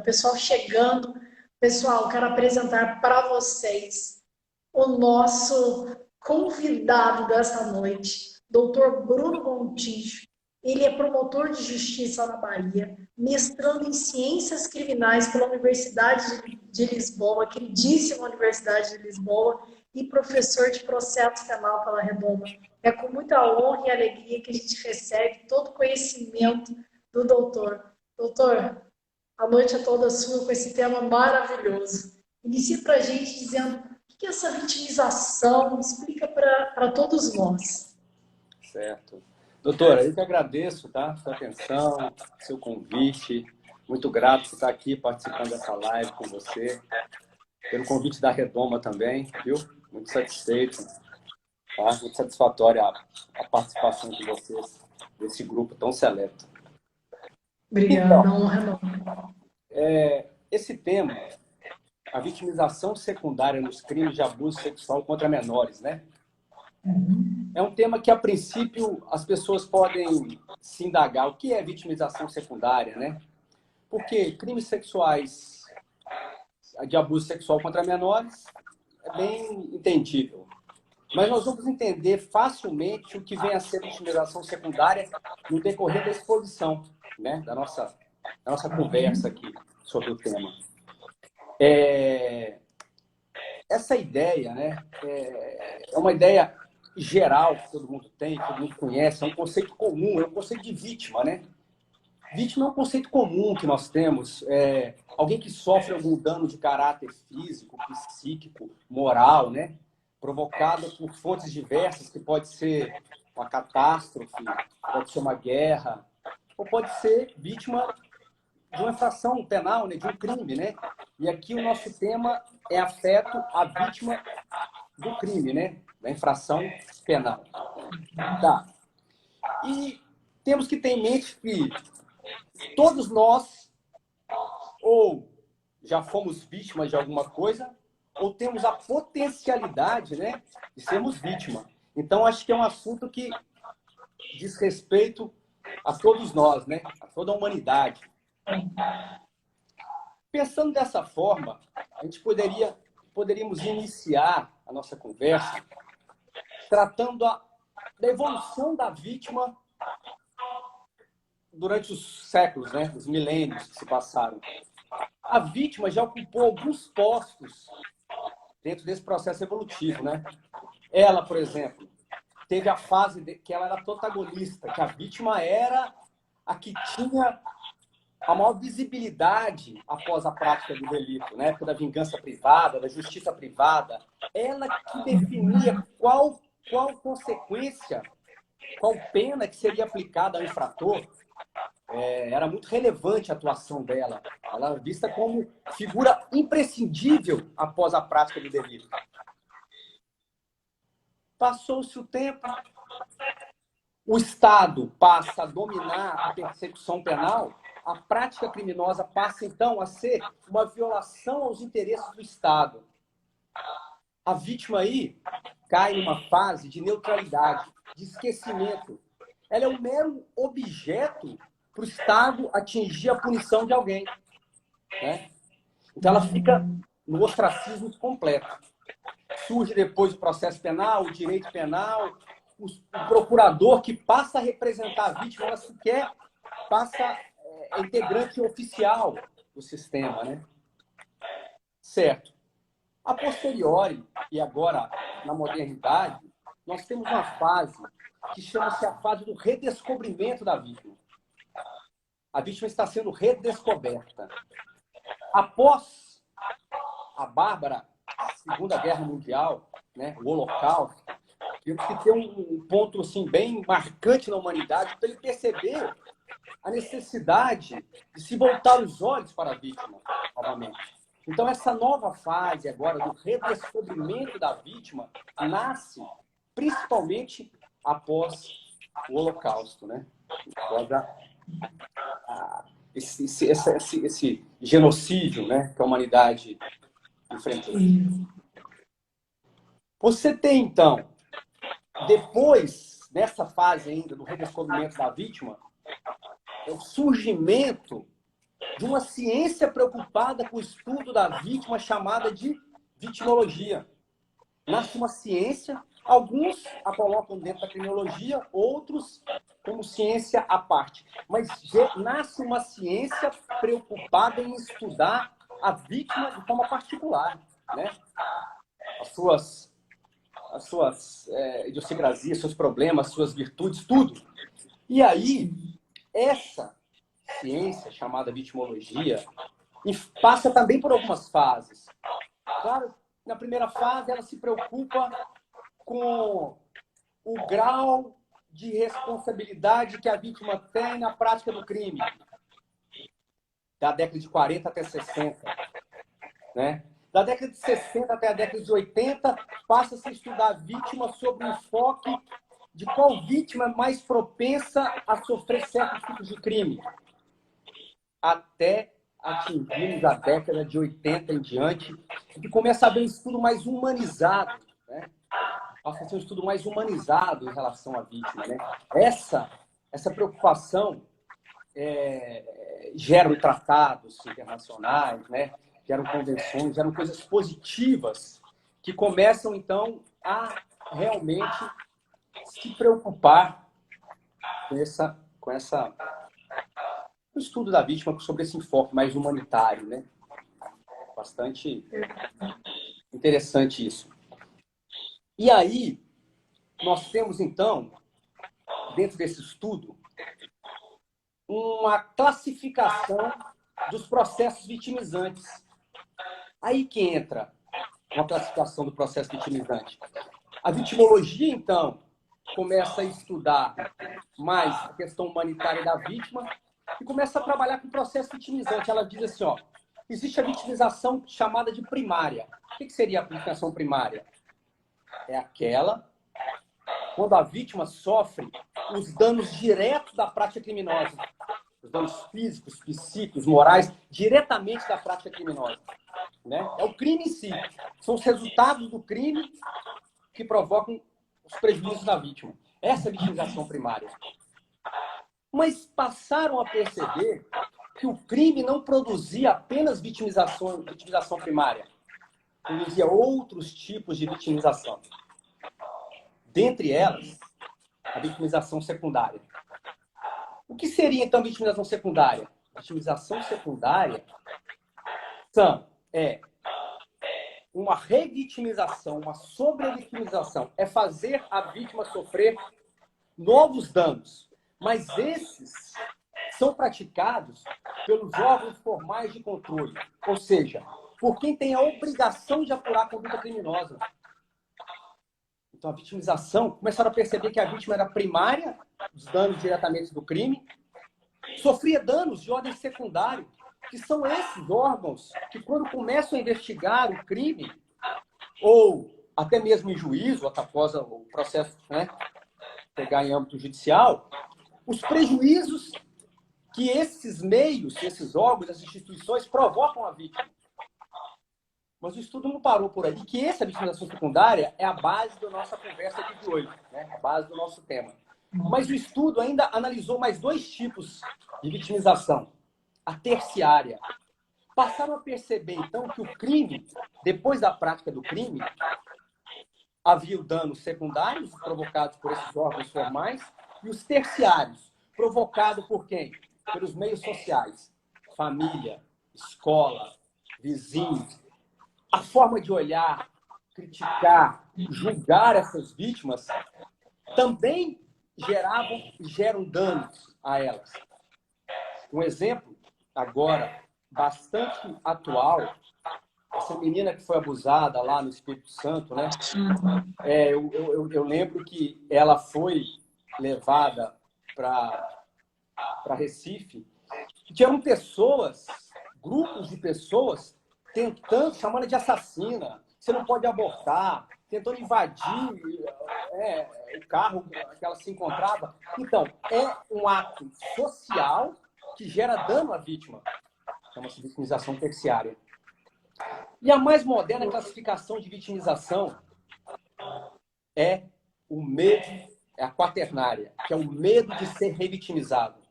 Pessoal chegando. Pessoal, quero apresentar para vocês o nosso convidado dessa noite, Dr. Bruno Gontijo. Ele é promotor de justiça na Bahia, mestrando em ciências criminais pela Universidade de Lisboa, queridíssima Universidade de Lisboa, e professor de processo penal pela Redoma. É com muita honra e alegria que a gente recebe todo o conhecimento do doutor. Doutor, a noite é toda sua com esse tema maravilhoso. Inicie para a gente dizendo o que é essa vitimização, explica para todos nós. Certo. Doutora, eu que agradeço, tá? Sua atenção, seu convite. Muito grato por estar aqui participando dessa live com você. Pelo convite da Redoma também, viu? Muito satisfeito. Tá? Muito satisfatória a participação de vocês desse grupo tão seleto. Obrigada, Então, honra não. esse tema, a vitimização secundária nos crimes de abuso sexual contra menores, né? É um tema que, a princípio, as pessoas podem se indagar. O que é vitimização secundária, né? Porque crimes sexuais de abuso sexual contra menores é bem entendível. Mas nós vamos entender facilmente o que vem a ser vitimização secundária no decorrer da exposição, né? da nossa conversa aqui sobre o tema. Essa ideia, né? É uma ideia geral que todo mundo tem, que todo mundo conhece, é um conceito comum, é um conceito de vítima, né? Vítima é um conceito comum que nós temos, alguém que sofre algum dano de caráter físico, psíquico, moral, né? Provocado por fontes diversas, que pode ser uma catástrofe, pode ser uma guerra, ou pode ser vítima de uma infração penal, né? De um crime, né? E aqui o nosso tema é afeto à vítima do crime, né? Da infração penal. Tá. E temos que ter em mente que todos nós ou já fomos vítimas de alguma coisa, ou temos a potencialidade, né, de sermos vítima. Então, acho que é um assunto que diz respeito a todos nós, né, a toda a humanidade. Pensando dessa forma, a gente poderíamos iniciar a nossa conversa tratando da evolução da vítima durante os séculos, né, os milênios que se passaram. A vítima já ocupou alguns postos dentro desse processo evolutivo, né? Ela, por exemplo, teve a fase que ela era protagonista, que a vítima era a que tinha a maior visibilidade após a prática do delito, na época da vingança privada, da justiça privada. Ela que definia qual consequência, qual pena que seria aplicada ao infrator. Era muito relevante a atuação dela. Ela era vista como figura imprescindível após a prática do delito. Passou-se o tempo, o Estado passa a dominar a persecução penal, a prática criminosa passa, então, a ser uma violação aos interesses do Estado. A vítima aí cai numa fase de neutralidade, de esquecimento. Ela é um mero objeto para o Estado atingir a punição de alguém, né? Então ela fica no ostracismo completo. Surge depois o processo penal, o direito penal, o procurador que passa a representar a vítima, ela sequer é integrante oficial do sistema, né? Certo. A posteriori, e agora na modernidade, nós temos uma fase que chama-se a fase do redescobrimento da vítima. A vítima está sendo redescoberta. Após a bárbara Segunda Guerra Mundial, né, o Holocausto, temos que ter um ponto assim, bem marcante na humanidade para ele perceber a necessidade de se voltar os olhos para a vítima, novamente. Então, essa nova fase agora do redescobrimento da vítima nasce principalmente após o Holocausto, né? Após esse genocídio, né, que a humanidade enfrentou. Você tem, então, depois dessa fase ainda do redescobrimento da vítima, o surgimento de uma ciência preocupada com o estudo da vítima chamada de vitimologia. Nasce uma ciência, alguns a colocam dentro da criminologia, outros como ciência à parte. Mas nasce uma ciência preocupada em estudar a vítima de forma particular, né? As suas idiosincrasias, seus problemas, suas virtudes, tudo. E aí, essa ciência chamada vitimologia passa também por algumas fases. Claro, na primeira fase, ela se preocupa com o grau de responsabilidade que a vítima tem na prática do crime. Da década de 40 até 60. Né? Da década de 60 até a década de 80, passa-se a estudar a vítima sob o enfoque de qual vítima é mais propensa a sofrer certos tipos de crime. Até atingirmos a década de 80 em diante, que começa a haver um estudo mais humanizado, né? Passa a ser um estudo mais humanizado em relação à vítima, né? Essa preocupação geram tratados internacionais, né? Geram convenções, geram coisas positivas que começam, então, a realmente se preocupar com o estudo da vítima, sobre esse enfoque mais humanitário, né? Bastante interessante isso. E aí, nós temos, então, dentro desse estudo, uma classificação dos processos vitimizantes. Aí que entra uma classificação do processo vitimizante. A vitimologia, então, começa a estudar mais a questão humanitária da vítima e começa a trabalhar com o processo vitimizante. Ela diz assim, ó, existe a vitimização chamada de primária. O que seria a vitimização primária? É aquela quando a vítima sofre os danos diretos da prática criminosa. Os danos físicos, psíquicos, morais, diretamente da prática criminosa. Né? É o crime em si. São os resultados do crime que provocam os prejuízos da vítima. Essa é a vitimização primária. Mas passaram a perceber que o crime não produzia apenas vitimização primária. Produzia outros tipos de vitimização. Dentre elas, a vitimização secundária. O que seria, então, vitimização secundária? A vitimização secundária é uma revitimização, uma sobrevitimização. É fazer a vítima sofrer novos danos. Mas esses são praticados pelos órgãos formais de controle. Ou seja, por quem tem a obrigação de apurar a conduta criminosa. Então, a vitimização, começaram a perceber que a vítima era primária, dos danos diretamente do crime, sofria danos de ordem secundária, que são esses órgãos que, quando começam a investigar o crime, ou até mesmo em juízo, após o processo, né, pegar em âmbito judicial, os prejuízos que esses meios, esses órgãos, essas instituições provocam à vítima. Mas o estudo não parou por aí, que essa vitimização secundária é a base da nossa conversa aqui de hoje, né? A base do nosso tema. Mas o estudo ainda analisou mais dois tipos de vitimização. A terciária. Passaram a perceber, então, que o crime, depois da prática do crime, havia danos secundários provocados por esses órgãos formais e os terciários, provocados por quem? Pelos meios sociais. Família, escola, vizinhos. A forma de olhar, criticar, julgar essas vítimas também geram danos a elas. Um exemplo, agora, bastante atual, essa menina que foi abusada lá no Espírito Santo, né? Eu lembro que ela foi levada para Recife, e tinham pessoas, grupos de pessoas, tentando, chamando de assassina, você não pode abortar, tentando invadir o carro que ela se encontrava. Então, é um ato social que gera dano à vítima. Chama-se vitimização terciária. E a mais moderna classificação de vitimização é o medo, é a quaternária, que é o medo de ser revitimizado.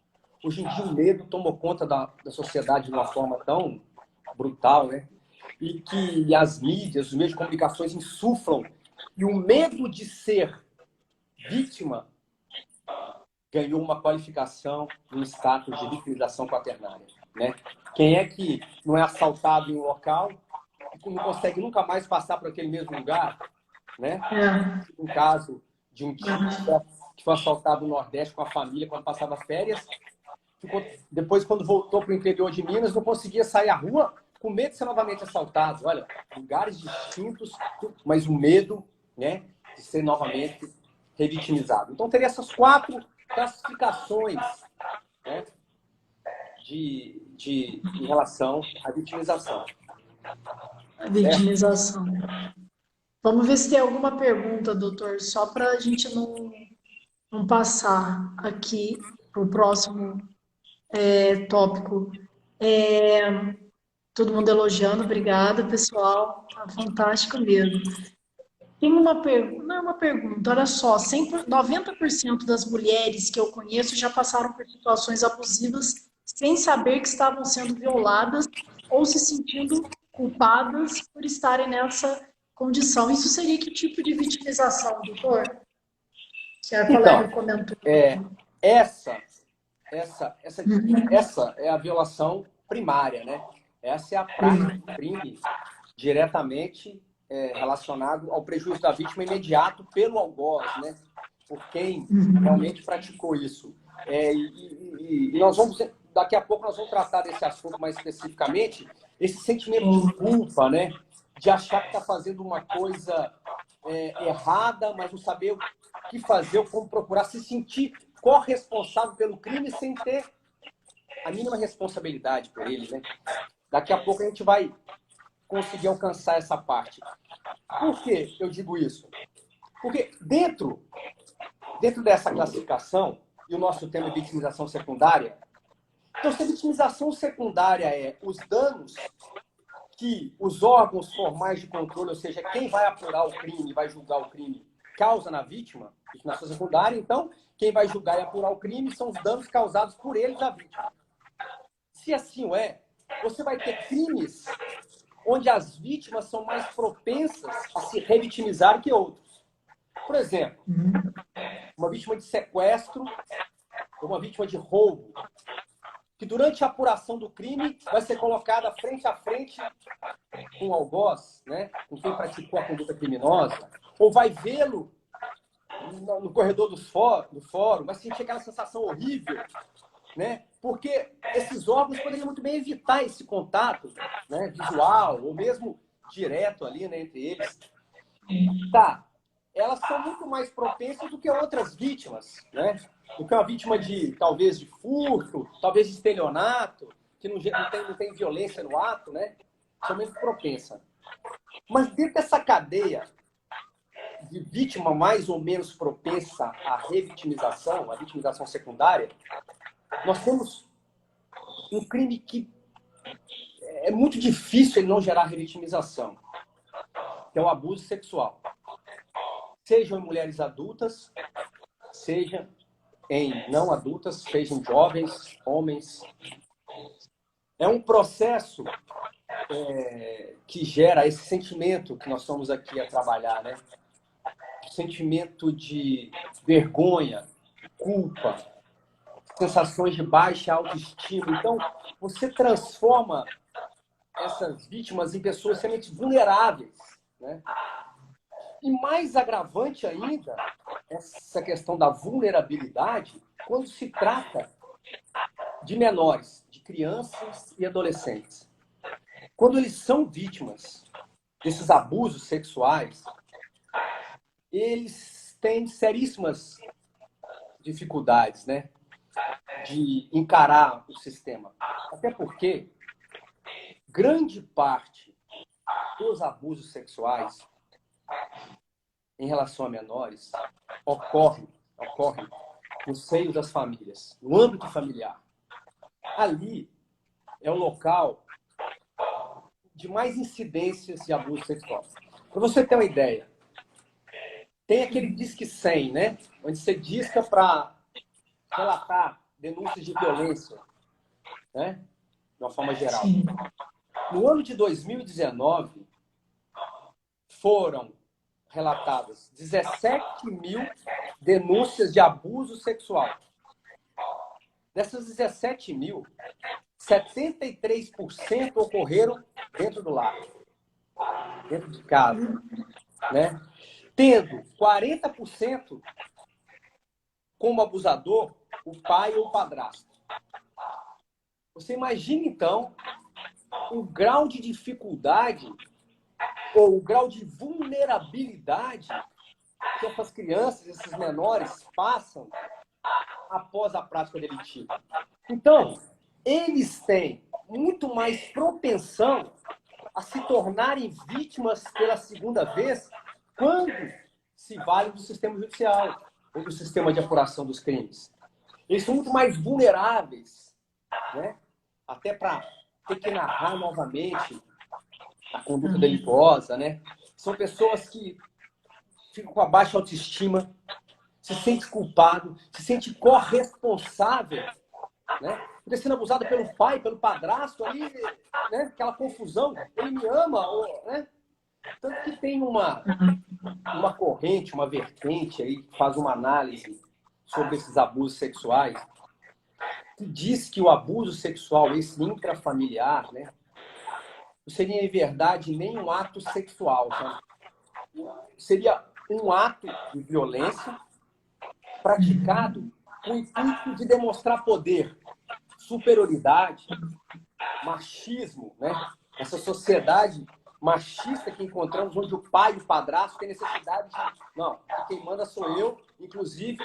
Hoje em dia o medo tomou conta da sociedade de uma forma tão brutal, né? E que as mídias, os meios de comunicações insuflam. E o medo de ser vítima ganhou uma qualificação, um status de vitimização quaternária, né? Quem é que não é assaltado em um local e não consegue nunca mais passar por aquele mesmo lugar, né? Um caso de um tio que foi assaltado no Nordeste com a família quando passava férias. Depois, quando voltou para o interior de Minas, não conseguia sair à rua com medo de ser novamente assaltado. Olha, lugares distintos, mas o medo, né, de ser novamente revitimizado. Então, teria essas 4 classificações, né, em relação à vitimização. A vitimização. Vamos ver se tem alguma pergunta, doutor, só para a gente não passar aqui para o próximo tópico. Todo mundo elogiando, obrigada, pessoal. Tá fantástico mesmo. Tem uma pergunta, não é uma pergunta, olha só, 90% das mulheres que eu conheço já passaram por situações abusivas sem saber que estavam sendo violadas ou se sentindo culpadas por estarem nessa condição. Isso seria que tipo de vitimização, doutor? Que a colega comentou. Essa é a violação primária, né? Essa é a prática do crime diretamente relacionado ao prejuízo da vítima imediato pelo algoz, né? Por quem realmente praticou isso. E nós vamos, daqui a pouco, nós vamos tratar desse assunto mais especificamente, esse sentimento de culpa, né? De achar que está fazendo uma coisa errada, mas não saber o que fazer ou como procurar, se sentir corresponsável pelo crime sem ter a mínima responsabilidade por ele, né? Daqui a pouco a gente vai conseguir alcançar essa parte. Por que eu digo isso? Porque dentro dessa classificação, e o nosso tema é vitimização secundária, então se a vitimização secundária é os danos que os órgãos formais de controle, ou seja, quem vai apurar o crime, vai julgar o crime, causa na vítima, vitimização secundária, então quem vai julgar e apurar o crime são os danos causados por eles à vítima. Se assim é, você vai ter crimes onde as vítimas são mais propensas a se revitimizar que outros. Por exemplo, uma vítima de sequestro ou uma vítima de roubo, que durante a apuração do crime vai ser colocada frente a frente com o algoz, né, com quem praticou a conduta criminosa, ou vai vê-lo no corredor do fórum, vai sentir aquela sensação horrível, né? Porque esses órgãos poderiam muito bem evitar esse contato, né, visual, ou mesmo direto ali, né, entre eles. Tá, elas são muito mais propensas do que outras vítimas, né? Do que uma vítima talvez de furto, talvez de estelionato, que não tem violência no ato, né? São menos propensas. Mas dentro dessa cadeia de vítima mais ou menos propensa à revitimização, à vitimização secundária, nós temos um crime que é muito difícil ele não gerar revitimização, que é o abuso sexual. Seja em mulheres adultas, seja em não adultas, seja em jovens, homens. É um processo que gera esse sentimento que nós estamos aqui a trabalhar, né? Sentimento de vergonha, culpa, sensações de baixa autoestima. Então, você transforma essas vítimas em pessoas extremamente vulneráveis, né? E mais agravante ainda, essa questão da vulnerabilidade, quando se trata de menores, de crianças e adolescentes. Quando eles são vítimas desses abusos sexuais, eles têm seríssimas dificuldades, né, de encarar o sistema. Até porque grande parte dos abusos sexuais em relação a menores ocorre no seio das famílias, no âmbito familiar. Ali é o local de mais incidências de abuso sexual. Para você ter uma ideia, tem aquele Disque 100, né? Onde você disca para relatar denúncias de violência, né? De uma forma geral. Sim. No ano de 2019, foram relatadas 17 mil denúncias de abuso sexual. Dessas 17 mil, 73% ocorreram dentro do lar, dentro de casa, né? Tendo 40% como abusador o pai ou o padrasto. Você imagina, então, o grau de dificuldade ou o grau de vulnerabilidade que essas crianças, esses menores, passam após a prática delitiva. Então, eles têm muito mais propensão a se tornarem vítimas pela segunda vez quando se vale do sistema judicial ou do sistema de apuração dos crimes. Eles são muito mais vulneráveis, né? Até para ter que narrar novamente a conduta delituosa, né? São pessoas que ficam com a baixa autoestima, se sente culpado, se sente corresponsável, né? Por sendo abusado pelo pai, pelo padrasto, ali, né? Aquela confusão, ele me ama, né? Tanto que tem uma corrente, uma vertente aí que faz uma análise sobre esses abusos sexuais, que diz que o abuso sexual, esse intrafamiliar, né? Não seria, em verdade, nem um ato sexual, tá? Seria um ato de violência praticado com o intuito de demonstrar poder, superioridade, machismo, né? Essa sociedade machista que encontramos, onde o pai e o padrasto têm necessidade de... Não, quem manda sou eu, inclusive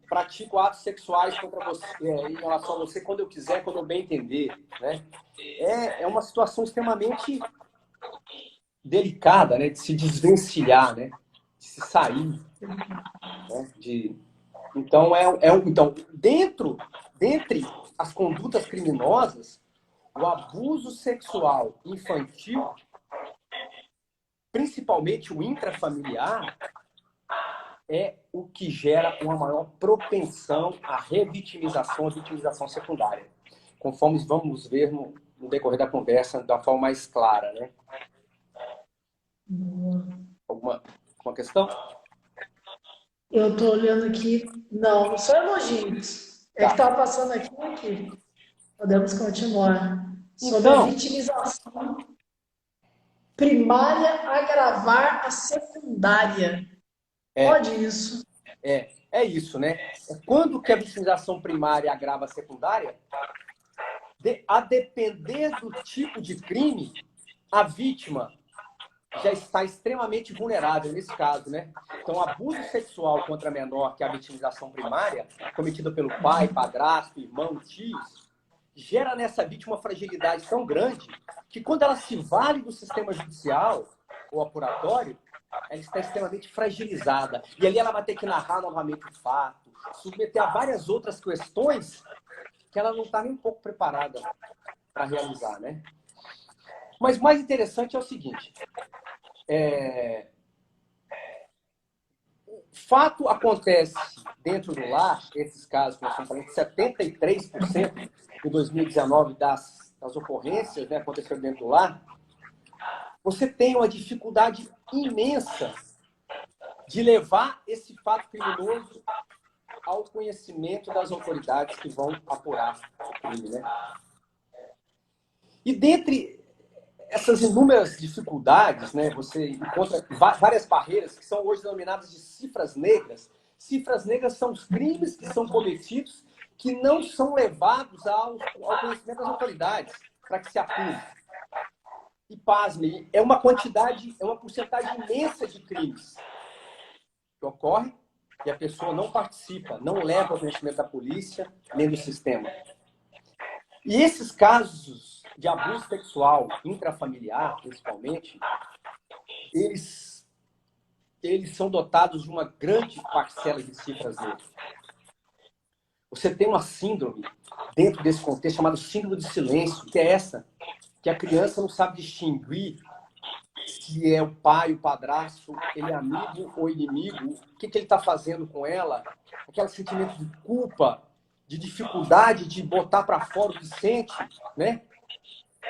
pratico atos sexuais contra você, em relação a você quando eu quiser, quando eu bem entender, né? É uma situação extremamente delicada, né? De se desvencilhar, né? De se sair, né? Então, então, dentre as condutas criminosas, o abuso sexual infantil, principalmente o intrafamiliar, é o que gera uma maior propensão à revitimização, à vitimização secundária, conforme vamos ver no decorrer da conversa, da forma mais clara, né? Alguma questão? Eu estou olhando aqui. Não, só elogios. É que estava passando aqui. Podemos continuar. Sobre a Então, vitimização primária agravar a secundária. Pode isso. é isso, né? Quando que a vitimização primária agrava a secundária? A depender do tipo de crime, a vítima já está extremamente vulnerável nesse caso, né? Então, abuso sexual contra menor, que é a vitimização primária, cometida pelo pai, padrasto, irmão, tios, gera nessa vítima uma fragilidade tão grande que quando ela se vale do sistema judicial ou apuratório, ela está extremamente fragilizada. E ali ela vai ter que narrar novamente o fato, submeter a várias outras questões que ela não está nem um pouco preparada para realizar, né? Mas mais interessante é o seguinte: o fato acontece dentro do lar, esses casos que nós estamos falando, 73% em 2019 das ocorrências, né, aconteceram dentro do lar. Você tem uma dificuldade imensa de levar esse fato criminoso ao conhecimento das autoridades que vão apurar o crime, né? E dentre essas inúmeras dificuldades, né, você encontra várias barreiras que são hoje denominadas de cifras negras. Cifras negras são os crimes que são cometidos que não são levados ao conhecimento das autoridades para que se apure. E, pasme, é uma porcentagem imensa de crimes que ocorrem e a pessoa não participa, não leva ao conhecimento da polícia nem do sistema. E esses casos de abuso sexual intrafamiliar, principalmente, eles são dotados de uma grande parcela de cifras negras. Você tem uma síndrome dentro desse contexto chamada síndrome de silêncio, que é essa, que a criança não sabe distinguir se é o pai, o padrasto, ele é amigo ou inimigo, o que ele está fazendo com ela, aquele sentimento de culpa de dificuldade de botar para fora o que sente, né?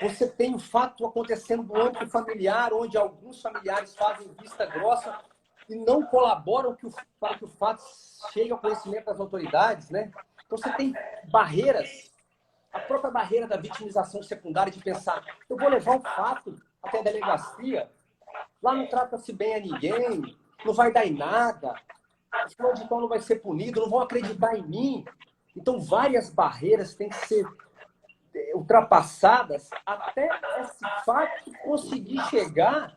Você tem o fato acontecendo no âmbito familiar, onde alguns familiares fazem vista grossa e não colaboram para que o fato chegue ao conhecimento das autoridades, né? Então você tem barreiras, a própria barreira da vitimização secundária de pensar, eu vou levar o fato até a delegacia, lá não trata-se bem a ninguém, não vai dar em nada, o fulano de tal não vai ser punido, não vão acreditar em mim. Então várias barreiras têm que ser ultrapassadas até esse fato conseguir chegar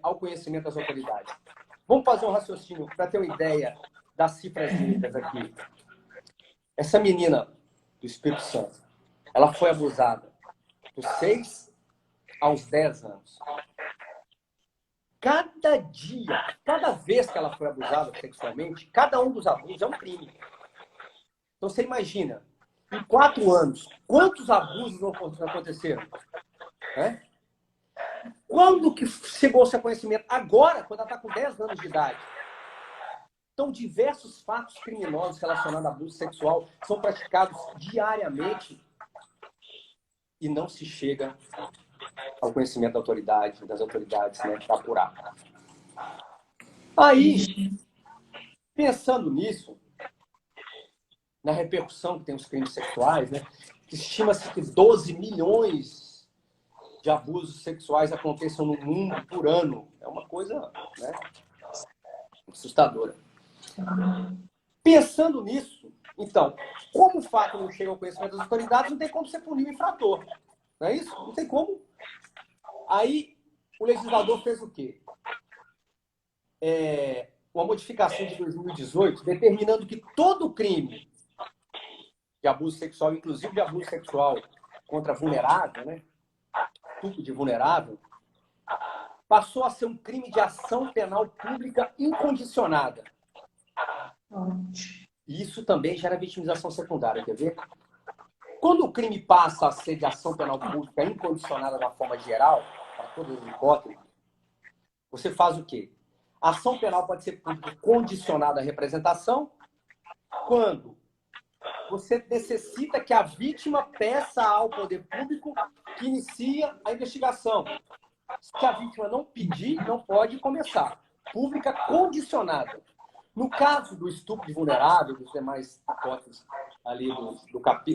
ao conhecimento das autoridades. Vamos fazer um raciocínio para ter uma ideia das cifras únicas aqui. Essa menina do Espírito Santo, ela foi abusada dos 6 aos 10 anos. Cada dia, cada vez que ela foi abusada sexualmente, cada um dos abusos é um crime. Então você imagina, em 4 anos, quantos abusos não aconteceram? Né? Quando que chegou ao seu conhecimento? Agora, quando ela está com 10 anos de idade. Então, diversos fatos criminosos relacionados a abuso sexual são praticados diariamente e não se chega ao conhecimento das autoridades, né, para apurar. Aí, pensando nisso, na repercussão que tem os crimes sexuais, né, estima-se que 12 milhões de abusos sexuais aconteçam no mundo por ano. É uma coisa, né, assustadora. Pensando nisso, então, como o fato não chega ao conhecimento das autoridades, não tem como você punir o infrator. Não é isso? Não tem como. Aí, o legislador fez o quê? Uma modificação de 2018, determinando que todo crime de abuso sexual, inclusive de abuso sexual contra vulnerável, né? Estupro de vulnerável, passou a ser um crime de ação penal pública incondicionada. E isso também gera vitimização secundária, quer ver? Quando o crime passa a ser de ação penal pública incondicionada de uma forma geral, para todas as hipóteses, você faz o quê? A ação penal pode ser pública condicionada à representação quando você necessita que a vítima peça ao poder público que inicia a investigação. Se a vítima não pedir, não pode começar. Pública condicionada. No caso do estupro de vulnerável, dos demais hipóteses ali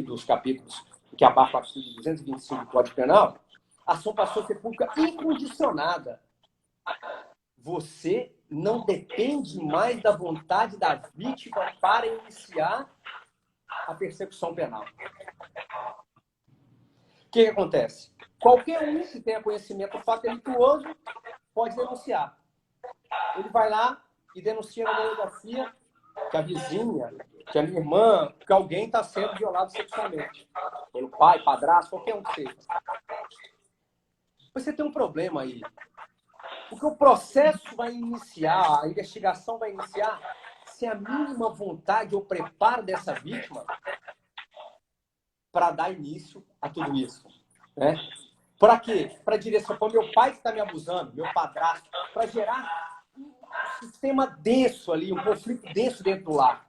dos capítulos que abafam o artigo 225 do Código Penal, a ação passou a ser pública incondicionada. Você não depende mais da vontade da vítima para iniciar a persecução penal. O que acontece? Qualquer um que tenha conhecimento do fato delituoso pode denunciar. Ele vai lá e denuncia na delegacia que a vizinha, que a minha irmã, que alguém está sendo violado sexualmente. Pelo pai, padrasto, qualquer um que seja. Você tem um problema aí. Porque o processo vai iniciar, a investigação vai iniciar sem a mínima vontade ou preparo dessa vítima para dar início a tudo isso. Né? Para quê? Para direcionar para meu pai que está me abusando, meu padrasto, para gerar um sistema denso ali, um conflito denso dentro do lar.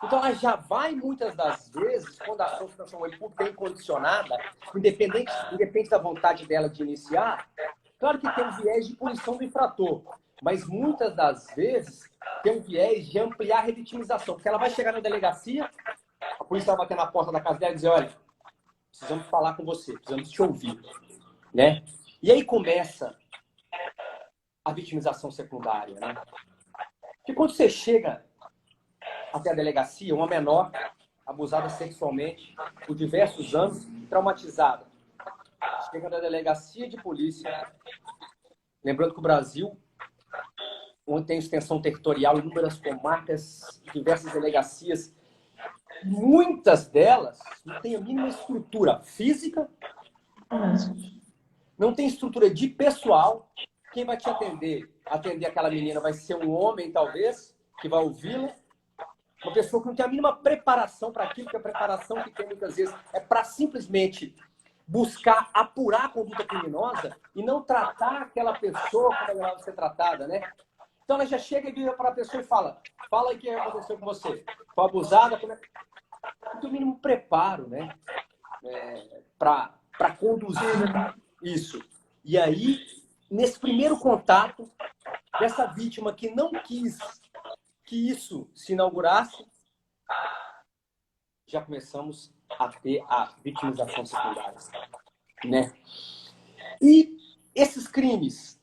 Então ela já vai, muitas das vezes, quando a ação se transforma em pública incondicionada, independente da vontade dela de iniciar, claro que tem um viés de punição do infrator, mas muitas das vezes tem um viés de ampliar a revitimização, porque ela vai chegar na delegacia, a polícia vai bater na porta da casa dela e dizer, olha, precisamos falar com você, precisamos te ouvir. Né? E aí começa a vitimização secundária. Né? Porque quando você chega até a delegacia, uma menor abusada sexualmente por diversos anos, traumatizada, chega na delegacia de polícia, lembrando que o Brasil, onde tem extensão territorial, inúmeras comarcas, diversas delegacias, muitas delas não têm a mínima estrutura física, não tem estrutura de pessoal. Quem vai te atender aquela menina vai ser um homem, talvez, que vai ouvi-la. Uma pessoa que não tem a mínima preparação para aquilo, que a preparação que tem muitas vezes é para simplesmente buscar apurar a conduta criminosa e não tratar aquela pessoa como ela deve ser tratada, né? Então ela já chega e vira para a pessoa e fala aí o que aconteceu com você. Foi abusada? Como é? Não tem o mínimo preparo, né? Para conduzir isso. E aí, nesse primeiro contato dessa vítima que não quis que isso se inaugurasse, já começamos a ter a vitimização secundária, né? E esses crimes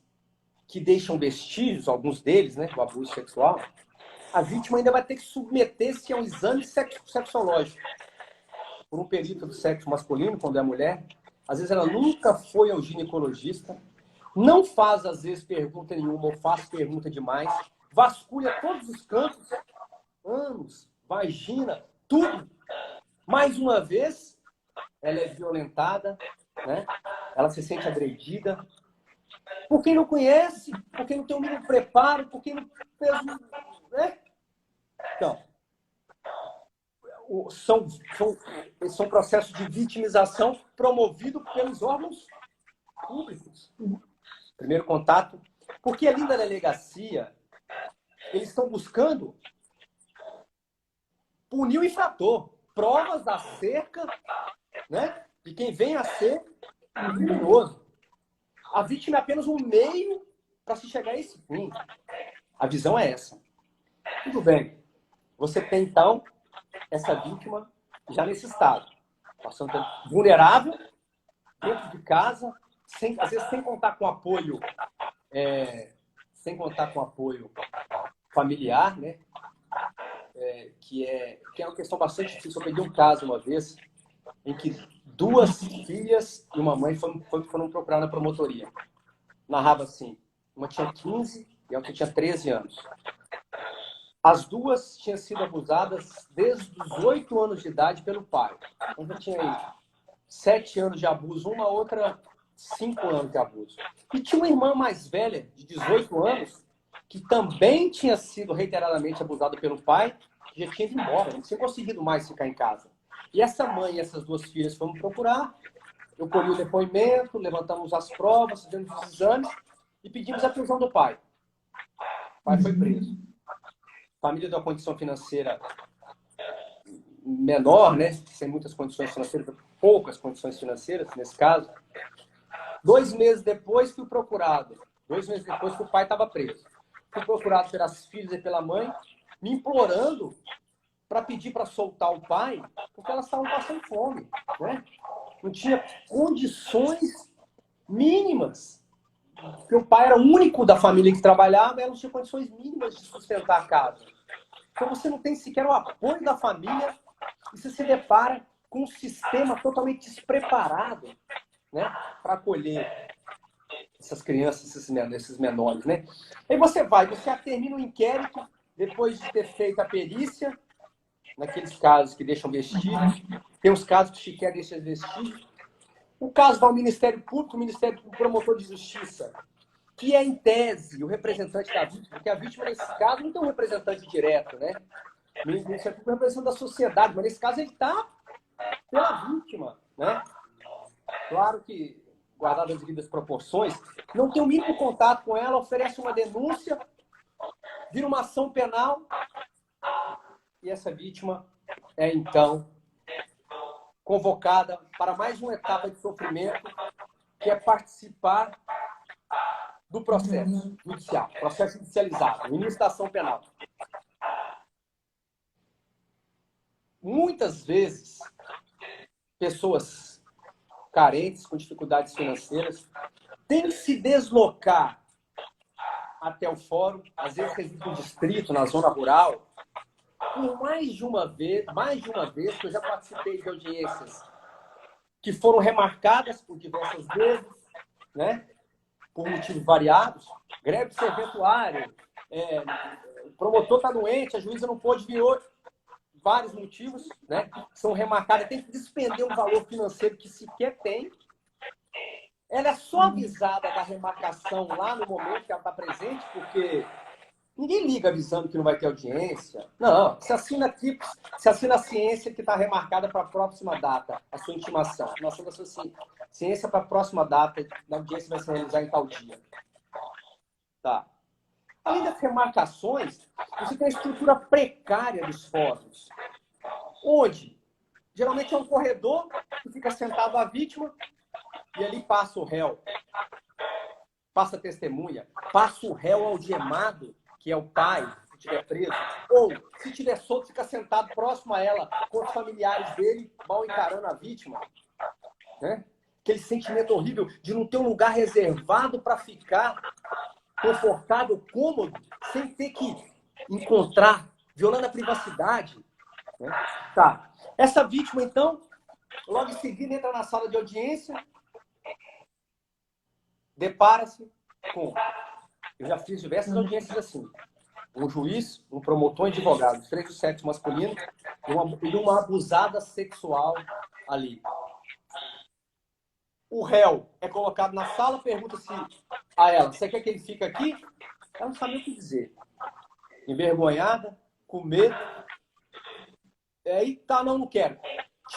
que deixam vestígios, alguns deles, né, o abuso sexual, a vítima ainda vai ter que submeter-se a um exame sexológico por um perito do sexo masculino, quando é mulher. Às vezes ela nunca foi ao ginecologista, não faz, às vezes, pergunta nenhuma, ou faz pergunta demais, vasculha todos os cantos, ânus, vagina, tudo. Mais uma vez, ela é violentada, né? Ela se sente agredida. Por quem não conhece, por quem não tem o mínimo preparo, por quem não fez... Né? Então, são processos de vitimização promovidos pelos órgãos públicos. Primeiro contato. Porque ali na delegacia, eles estão buscando punir o infrator. Provas acerca, né, de quem vem a ser um criminoso. A vítima é apenas um meio para se chegar a esse fim. A visão é essa. Tudo bem. Você tem, então, essa vítima já nesse estado. Passando vulnerável, dentro de casa, às vezes sem contar com apoio, familiar, né? Que é uma questão bastante difícil. Eu peguei um caso uma vez em que 2 filhas e uma mãe foram procurar na promotoria. Narrava assim, uma tinha 15 e a outra tinha 13 anos. As 2 tinham sido abusadas desde os 8 anos de idade pelo pai. Então já tinha aí 7 anos de abuso, uma outra 5 anos de abuso. E tinha uma irmã mais velha, de 18 anos, que também tinha sido reiteradamente abusada pelo pai, que já tinha ido embora, não tinha conseguido mais ficar em casa. E essa mãe e essas 2 filhas foram procurar, eu colhi o depoimento, levantamos as provas, fizemos os exames e pedimos a prisão do pai. O pai foi preso. Família de uma condição financeira menor, né? Sem muitas condições financeiras, poucas condições financeiras, nesse caso. 2 meses depois, fui procurado. 2 meses depois que o pai estava preso. Fui procurado pelas filhas e pela mãe, me implorando para pedir para soltar o pai, porque elas estavam passando fome, né? Não tinha condições mínimas. Porque o pai era o único da família que trabalhava, e ela não tinha condições mínimas de sustentar a casa. Então você não tem sequer o apoio da família e você se depara com um sistema totalmente despreparado, né, para acolher essas crianças, esses menores, né? Aí você termina o inquérito, depois de ter feito a perícia, naqueles casos que deixam vestígios, tem uns casos que sequer deixam vestígios. O caso vai ao Ministério Público, o Ministério Público, promotor de justiça, que é, em tese, o representante da vítima, porque a vítima, nesse caso, não tem um representante direto, né? O Ministério Público é um representante da sociedade, mas nesse caso ele está pela vítima, né? Claro que, guardadas as devidas proporções, não tem o mínimo contato com ela, oferece uma denúncia, vira uma ação penal, e essa vítima é, então, convocada para mais uma etapa de sofrimento, que é participar do processo judicial, processo judicializado, início da ação penal. Muitas vezes, pessoas carentes, com dificuldades financeiras, têm que se deslocar até o fórum, às vezes reside no distrito, na zona rural, por mais de uma vez que eu já participei de audiências que foram remarcadas por diversas vezes, né? Por motivos variados, greve serventuário, o promotor está doente, a juíza não pôde vir hoje, vários motivos, né? São remarcados, tem que despender um valor financeiro que sequer tem. Ela é só avisada da remarcação lá no momento que ela está presente, porque ninguém liga avisando que não vai ter audiência. Não, se assina aqui, se assina a ciência que está remarcada para a próxima data, a sua intimação. Nossa, da sua ciência para a próxima data, a audiência vai se realizar em tal dia. Tá. Além das remarcações, você tem a estrutura precária dos fóruns, onde geralmente é um corredor que fica sentado a vítima e ali passa o réu, passa a testemunha, passa o réu algemado, que é o pai, se estiver preso, ou, se estiver solto, fica sentado próximo a ela, com os familiares dele, mal encarando a vítima. Né? Aquele sentimento horrível de não ter um lugar reservado para ficar confortável, cômodo, sem ter que encontrar, violando a privacidade. Né? Tá. Essa vítima, então, logo em seguida entra na sala de audiência, depara-se com... Eu já fiz diversas audiências assim. Um juiz, um promotor e advogado, 3 do sexo masculino e uma abusada sexual ali. O réu é colocado na sala, pergunta-se a ela, você quer que ele fique aqui? Ela não sabe o que dizer. Envergonhada, com medo. Aí, tá, não quero.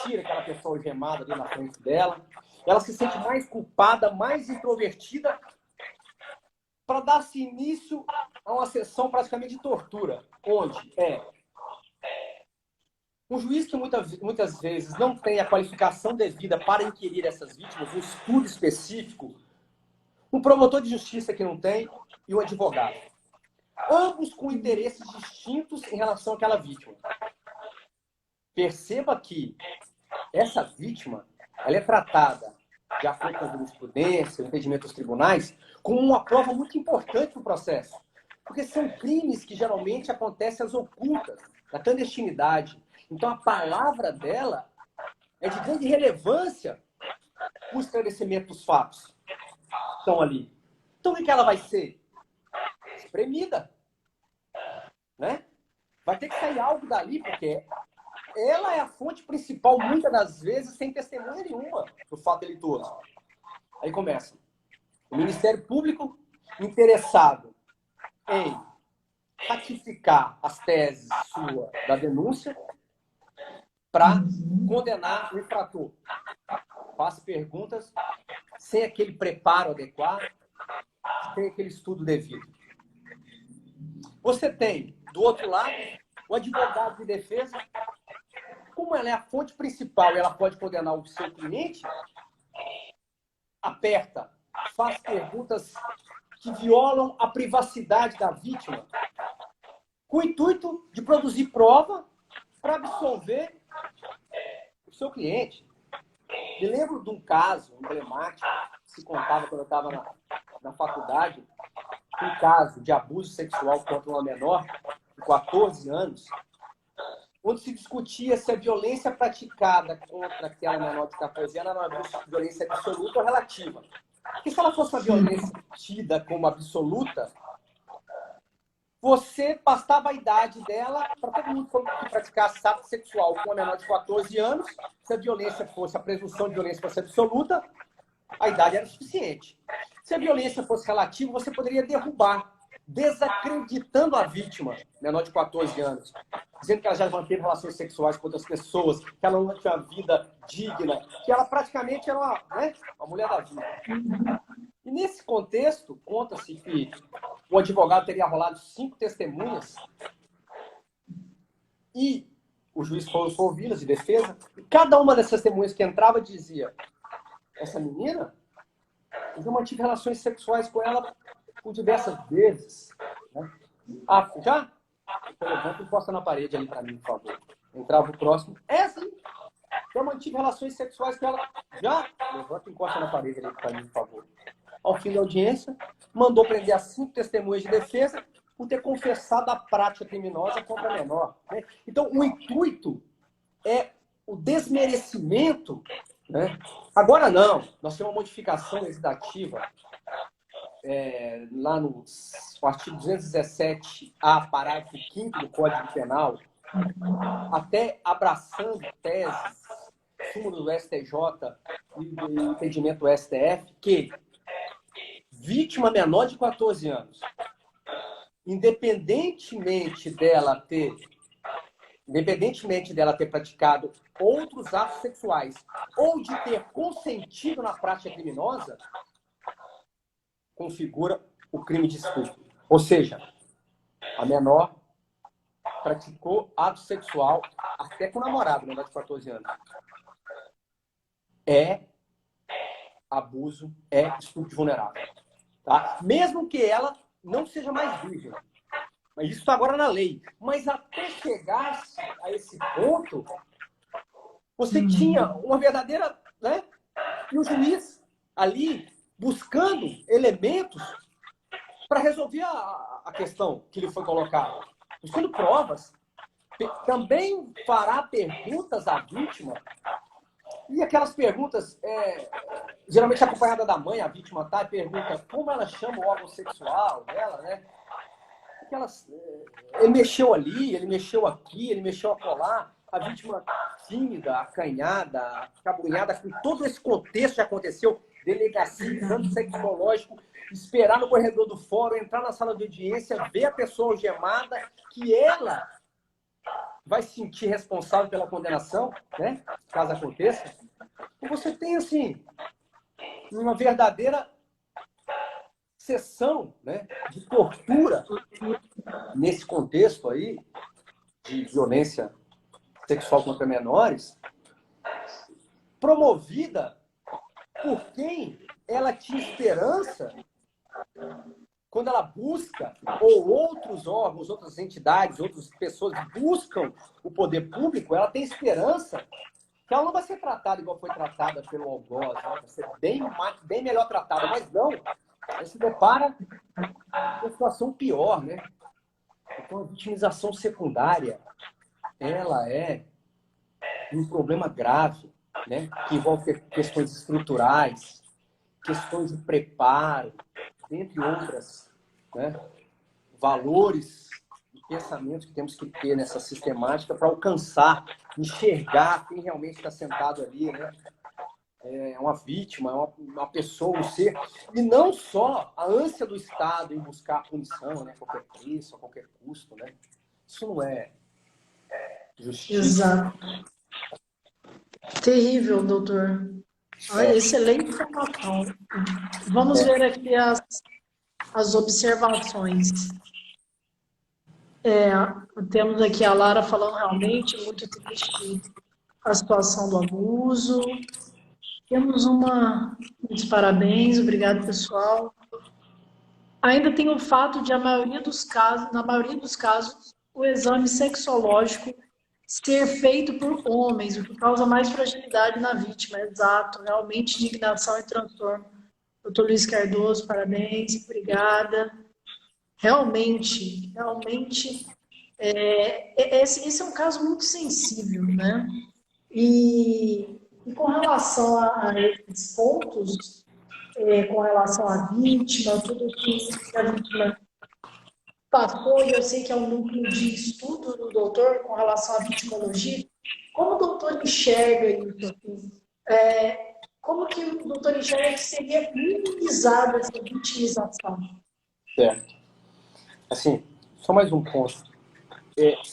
Tira aquela pessoa algemada ali na frente dela. Ela se sente mais culpada, mais introvertida, para dar-se início a uma sessão praticamente de tortura, onde um juiz que muitas vezes não tem a qualificação devida para inquirir essas vítimas, um estudo específico, um promotor de justiça que não tem e um advogado. Ambos com interesses distintos em relação àquela vítima. Perceba que essa vítima ela é tratada, de acordo com a jurisprudência, o entendimento dos tribunais, como uma prova muito importante no processo. Porque são crimes que geralmente acontecem às ocultas, na clandestinidade. Então a palavra dela é de grande relevância para o esclarecimento dos fatos que estão ali. Então o que ela vai ser? Espremida. Né? Vai ter que sair algo dali, porque ela é a fonte principal, muitas das vezes, sem testemunha nenhuma do fato delituoso. Aí começa. O Ministério Público interessado em ratificar as teses sua da denúncia para condenar o infrator. Faz perguntas sem aquele preparo adequado, sem aquele estudo devido. Você tem, do outro lado, o advogado de defesa. Como ela é a fonte principal e ela pode condenar o seu cliente, aperta, faz perguntas que violam a privacidade da vítima, com o intuito de produzir prova para absolver o seu cliente. Me lembro de um caso emblemático que se contava quando eu estava na faculdade, um caso de abuso sexual contra uma menor de 14 anos, onde se discutia se a violência praticada contra aquela menor de 14 anos era uma violência absoluta ou relativa. Porque se ela fosse uma violência tida como absoluta, você bastava a idade dela para todo mundo que praticasse ato sexual com uma menor de 14 anos, se a violência fosse, a presunção de violência fosse absoluta, a idade era suficiente. Se a violência fosse relativa, você poderia derrubar, desacreditando a vítima, menor de 14 anos, dizendo que ela já manteve relações sexuais com outras pessoas, que ela não tinha uma vida digna, que ela praticamente era uma mulher da vida. E nesse contexto, conta-se que o advogado teria rolado 5 testemunhas e o juiz foi ouvido de defesa, e cada uma dessas testemunhas que entrava dizia: essa menina, eu já mantive relações sexuais com ela por diversas vezes. Né? Ah, já? Então levanta e encosta na parede ali para mim, por favor. Entrava o próximo. É sim. Já mantive relações sexuais com ela. Já? Levanta e encosta na parede ali para mim, por favor. Ao fim da audiência, mandou prender as 5 testemunhas de defesa por ter confessado a prática criminosa contra a menor. Né? Então, o intuito é o desmerecimento. Né? Agora não. Nós temos uma modificação legislativa lá no artigo 217A, parágrafo 5º do Código Penal, até abraçando teses, súmula do STJ e do entendimento do STF, que vítima menor de 14 anos, independentemente dela ter praticado outros atos sexuais ou de ter consentido na prática criminosa, configura o crime de estupro. Ou seja, A menor praticou ato sexual até com o namorado, menor de 14 anos. É abuso, é estupro de vulnerável. Tá? Mesmo que ela não seja mais virgem. Mas isso está agora na lei. Mas até chegar a esse ponto, você tinha uma verdadeira... Né? E o juiz ali buscando elementos para resolver a questão que lhe foi colocada. Buscando provas. Também fará perguntas à vítima. E aquelas perguntas, geralmente acompanhada da mãe, a vítima tá, e pergunta como ela chama o órgão sexual dela, né? Aquelas, ele mexeu ali, ele mexeu aqui, ele mexeu acolá. A vítima tímida, acanhada, cabunhada, com todo esse contexto que aconteceu, delegacia, exame sexológico, esperar no corredor do fórum, entrar na sala de audiência, ver a pessoa algemada, que ela vai se sentir responsável pela condenação, né? Caso aconteça. E você tem, assim, uma verdadeira sessão, né, de tortura nesse contexto aí de violência sexual contra menores, promovida por quem ela tinha esperança quando ela busca, ou outros órgãos, outras entidades, outras pessoas buscam o poder público, ela tem esperança que ela não vai ser tratada igual foi tratada pelo algoz, né? Vai ser bem melhor tratada, mas não. Ela se depara com uma situação pior, né? Então, a vitimização secundária, ela é um problema grave, né? Que envolve questões estruturais, questões de preparo, entre outras, né? Valores e pensamentos que temos que ter nessa sistemática para alcançar, enxergar quem realmente está sentado ali, né? É uma vítima, é uma pessoa, um ser. E não só a ânsia do Estado em buscar a punição, né? A qualquer preço, a qualquer custo, né? Isso não é justiça. Exato. Terrível, doutor. Excelente informação. Vamos ver aqui as observações. Temos aqui a Lara falando realmente muito triste a situação do abuso. Temos muitos parabéns, obrigado, pessoal. Ainda tem o fato de, na maioria dos casos, o exame sexológico ser feito por homens, o que causa mais fragilidade na vítima. Exato, realmente indignação e transtorno. Doutor Luiz Cardoso, parabéns, obrigada. Realmente, esse é um caso muito sensível, né? E com relação a esses pontos, com relação à vítima, tudo que a vítima passou, e eu sei que é um núcleo de estudo do doutor com relação à vitimologia, como o doutor enxerga isso? Assim? Como que o doutor enxerga que seria minimizada essa vitimização? Certo. Assim, só mais um ponto.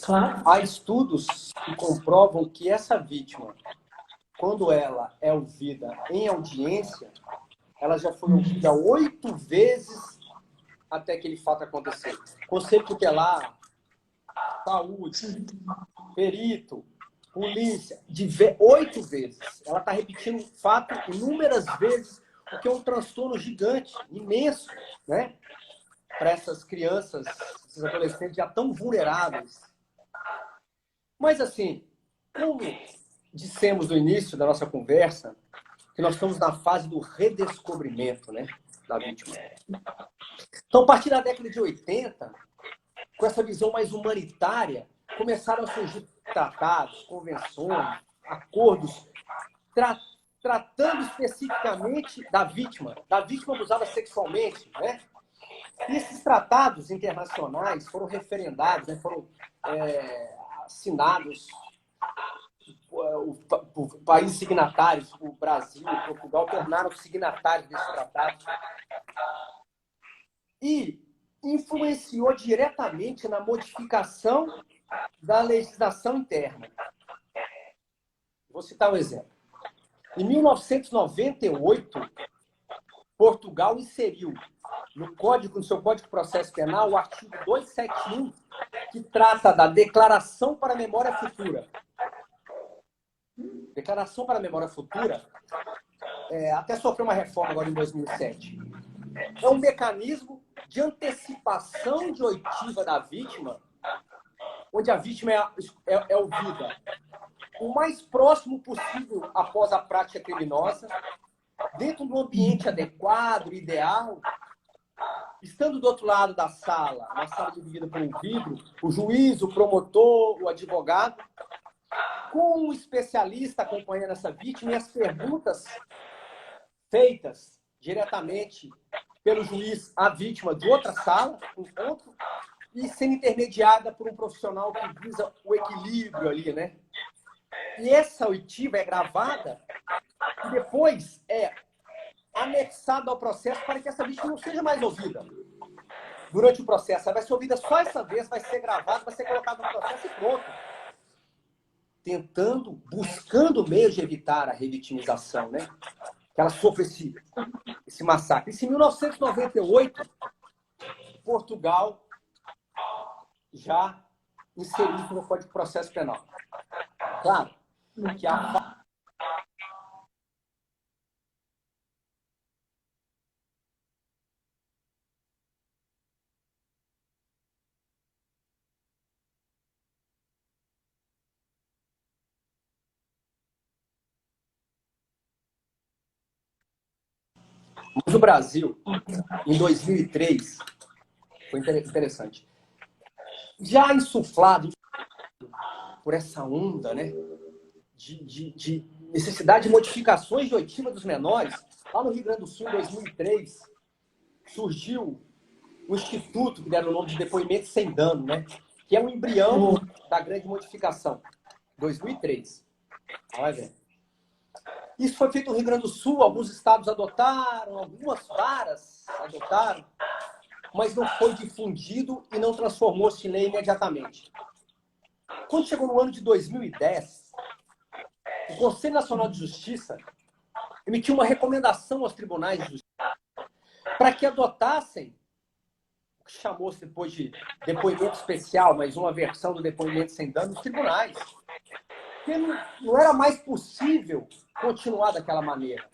Claro. Há estudos que comprovam que essa vítima, quando ela é ouvida em audiência, ela já foi ouvida 8 vezes até aquele fato acontecer. Conselho tutelar, saúde, perito, polícia, 8 vezes. Ela está repetindo o fato inúmeras vezes, o que é um transtorno gigante, imenso, né? Para essas crianças, esses adolescentes já tão vulneráveis. Mas, assim, como dissemos no início da nossa conversa, que nós estamos na fase do redescobrimento, né, da vítima. Então, a partir da década de 80, com essa visão mais humanitária, começaram a surgir tratados, convenções, acordos, tratando especificamente da vítima abusada sexualmente, né? E esses tratados internacionais foram referendados, né, foram assinados por países signatários, o Brasil e Portugal, tornaram-se signatários desse tratado. E influenciou diretamente na modificação da legislação interna. Vou citar um exemplo. Em 1998, Portugal inseriu no seu Código de Processo Penal, o artigo 271, que trata da declaração para a memória futura. Declaração para a memória futura até sofreu uma reforma agora em 2007. É um mecanismo de antecipação de oitiva da vítima, onde a vítima é ouvida o mais próximo possível após a prática criminosa, dentro de um ambiente adequado, ideal, estando do outro lado da sala, uma sala dividida por um vidro, o juiz, o promotor, o advogado, com um especialista acompanhando essa vítima e as perguntas feitas diretamente pelo juiz à vítima de outra sala, um ponto, e sendo intermediada por um profissional que visa o equilíbrio ali, né? E essa oitiva é gravada e depois é anexada ao processo para que essa vítima não seja mais ouvida durante o processo. Ela vai ser ouvida só essa vez, vai ser gravada, vai ser colocada no processo e pronto. Buscando meios de evitar a revitimização, né? Que ela sofre esse massacre. Isso em 1998, Portugal já inseriu isso no Código de Processo Penal. Claro que mas o Brasil, em 2003, foi interessante, já insuflado por essa onda, né, de necessidade de modificações de oitiva dos menores, lá no Rio Grande do Sul, em 2003, surgiu o Instituto, que deram o nome de Depoimento Sem Dano, né, que é um embrião da grande modificação. 2003. Olha, velho. Isso foi feito no Rio Grande do Sul, alguns estados adotaram, algumas varas adotaram, mas não foi difundido e não transformou-se em lei imediatamente. Quando chegou no ano de 2010, o Conselho Nacional de Justiça emitiu uma recomendação aos tribunais de justiça para que adotassem o que chamou-se depois de depoimento especial, mas uma versão do depoimento sem dano nos tribunais. Porque não era mais possível continuar daquela maneira.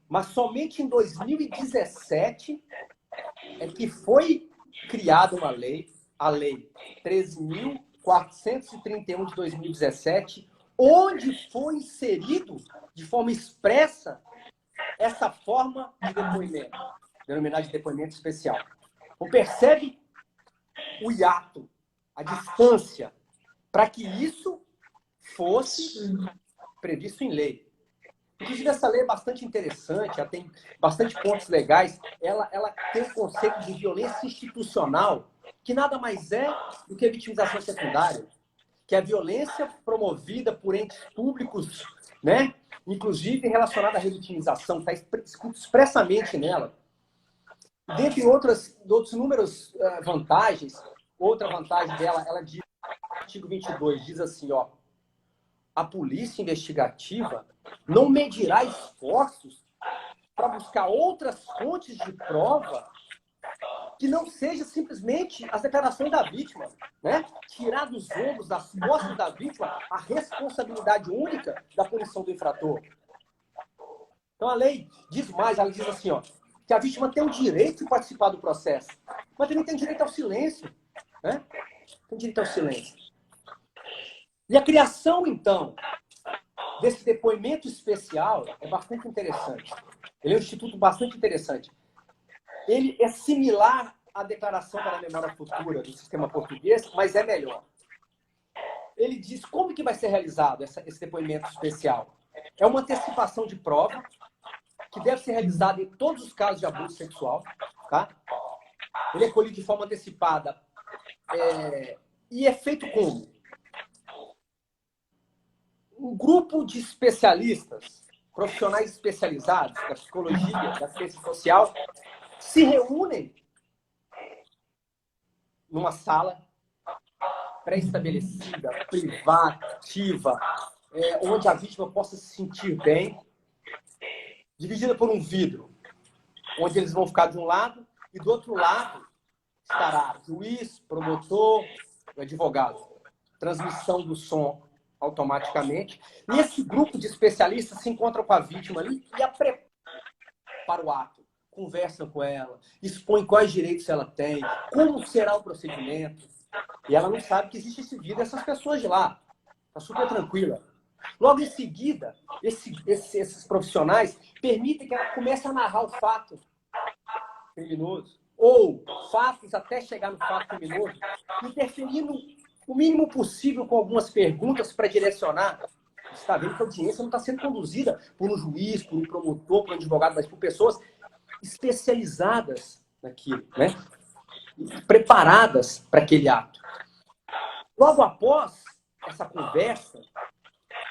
Mas somente em 2017 é que foi criada uma lei, a Lei 13.431 de 2017, onde foi inserido de forma expressa essa forma de depoimento, denominada de depoimento especial. Então, percebe o hiato, a distância, para que isso fosse previsto em lei. Inclusive, essa lei é bastante interessante, ela tem bastante pontos legais. Ela tem um conceito de violência institucional, que nada mais é do que a vitimização secundária, que é a violência promovida por entes públicos, né? Inclusive relacionada à revitimização, está escrito expressamente nela. Dentre outros inúmeros vantagens, outra vantagem dela, ela diz, no artigo 22, diz assim, ó, a polícia investigativa não medirá esforços para buscar outras fontes de prova que não seja simplesmente as declarações da vítima, né? Tirar dos ombros, das costas da vítima, a responsabilidade única da punição do infrator. Então a lei diz mais, ela diz assim, ó, que a vítima tem o direito de participar do processo, mas também tem direito ao silêncio, né? Tem direito ao silêncio. E a criação, então, desse depoimento especial é bastante interessante. Ele é um instituto bastante interessante. Ele é similar à Declaração para a Memória Futura do sistema português, mas é melhor. Ele diz como que vai ser realizado esse depoimento especial. É uma antecipação de prova, que deve ser realizada em todos os casos de abuso sexual. Tá? Ele é colhido de forma antecipada. E é feito como? Um grupo de especialistas, profissionais especializados da psicologia, da ciência social, se reúnem numa sala pré-estabelecida, privativa, onde a vítima possa se sentir bem, dividida por um vidro. onde eles vão ficar de um lado e do outro lado estará juiz, promotor, advogado. Transmissão do som automaticamente. E esse grupo de especialistas se encontra com a vítima ali e a prepara para o ato. Conversam com ela, expõem quais direitos ela tem, como será o procedimento. E ela não sabe que existe esse vídeo dessas pessoas de lá. Está super tranquila. Logo em seguida, esses profissionais permitem que ela comece a narrar o fato criminoso, ou fatos até chegar no fato criminoso, interferindo o mínimo possível com algumas perguntas para direcionar. Você está vendo que a audiência não está sendo conduzida por um juiz, por um promotor, por um advogado, mas por pessoas especializadas naquilo, né? Preparadas para aquele ato. Logo após essa conversa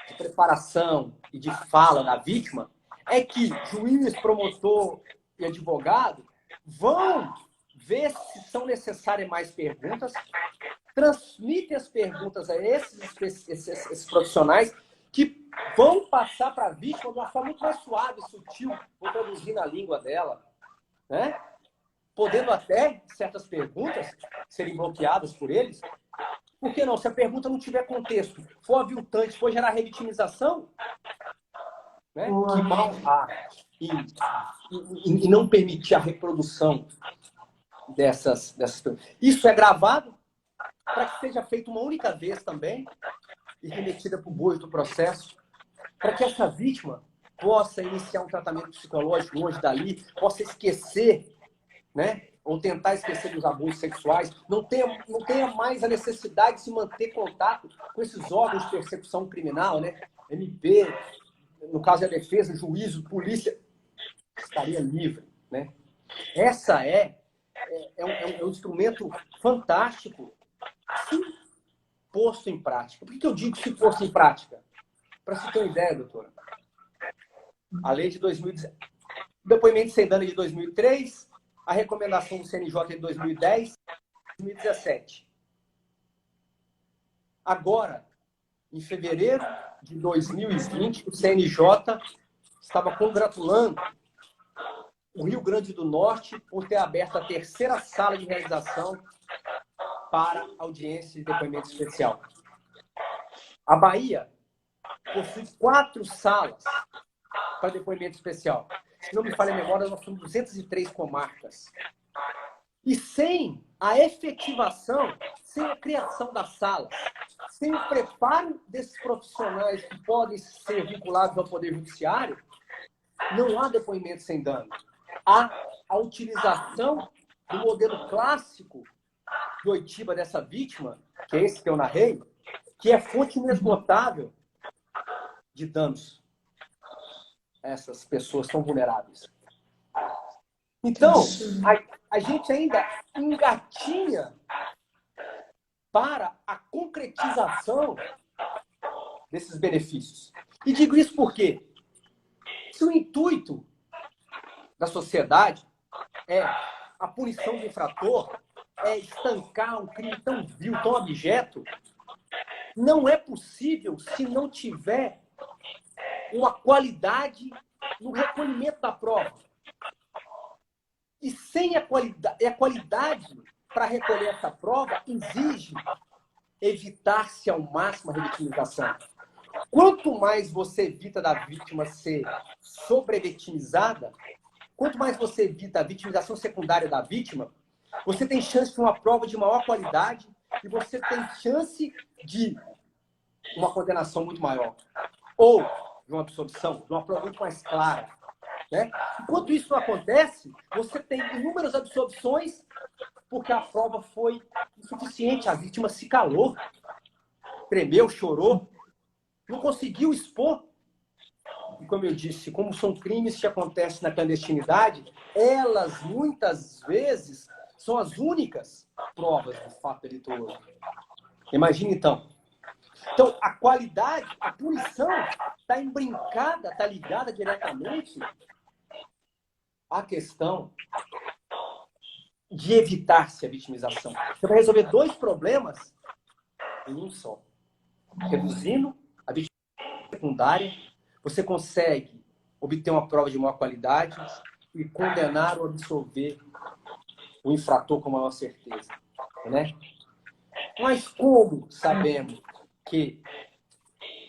de preparação e de fala da vítima, é que juiz, promotor e advogado vão ver se são necessárias mais perguntas, transmitem as perguntas a esses profissionais que vão passar para a vítima de uma forma muito mais suave, sutil, vão traduzir na língua dela, né? Podendo até, certas perguntas, serem bloqueadas por eles. Por que não? Se a pergunta não tiver contexto, for aviltante, for gerar revitimização, né? Que mal há e não permitir a reprodução dessas perguntas. Isso é gravado para que seja feito uma única vez também e remetida para o bojo do processo, para que essa vítima possa iniciar um tratamento psicológico longe dali, possa esquecer, né? Ou tentar esquecer dos abusos sexuais, não tenha mais a necessidade de se manter contato com esses órgãos de persecução criminal, né? MP, no caso da defesa, juízo, polícia, estaria livre, né? Essa é um instrumento fantástico se posto em prática. Por que eu digo se posto em prática? Para você ter uma ideia, doutora, a lei de 2010, depoimento sem dano de 2003, a recomendação do CNJ de 2010, 2017. Agora, em fevereiro de 2020, o CNJ estava congratulando o Rio Grande do Norte por ter aberto a terceira sala de realização para audiência de depoimento especial. A Bahia possui 4 salas para depoimento especial. Se não me falha a memória, nós somos 203 comarcas. E sem a efetivação, sem a criação das salas, sem o preparo desses profissionais que podem ser vinculados ao Poder Judiciário, não há depoimento sem dano. Há a utilização do modelo clássico de oitiba dessa vítima, que é esse que eu narrei, que é fonte inesgotável de danos. Essas pessoas são vulneráveis. Então, a gente ainda engatinha para a concretização desses benefícios. E digo isso porque, se o intuito da sociedade é a punição do infrator, é estancar um crime tão vil, tão abjeto, não é possível se não tiver uma qualidade no recolhimento da prova. E sem a qualidade para recolher essa prova exige evitar-se ao máximo a revitimização. Quanto mais você evita da vítima ser sobrevitimizada, quanto mais você evita a vitimização secundária da vítima, você tem chance de uma prova de maior qualidade e você tem chance de uma condenação muito maior. Ou de uma absolvição, de uma prova muito mais clara. Né? Enquanto isso não acontece, você tem inúmeras absolvições porque a prova foi insuficiente. A vítima se calou, tremeu, chorou, não conseguiu expor. E como eu disse, como são crimes que acontecem na clandestinidade, elas muitas vezes são as únicas provas do fato delituoso. Imagine então. Então, a qualidade, a punição está embrincada, está ligada diretamente à questão de evitar-se a vitimização. Você vai resolver 2 problemas em um só. Reduzindo a vitimização secundária, você consegue obter uma prova de maior qualidade e condenar ou absolver o infrator com maior certeza, né? Mas como sabemos que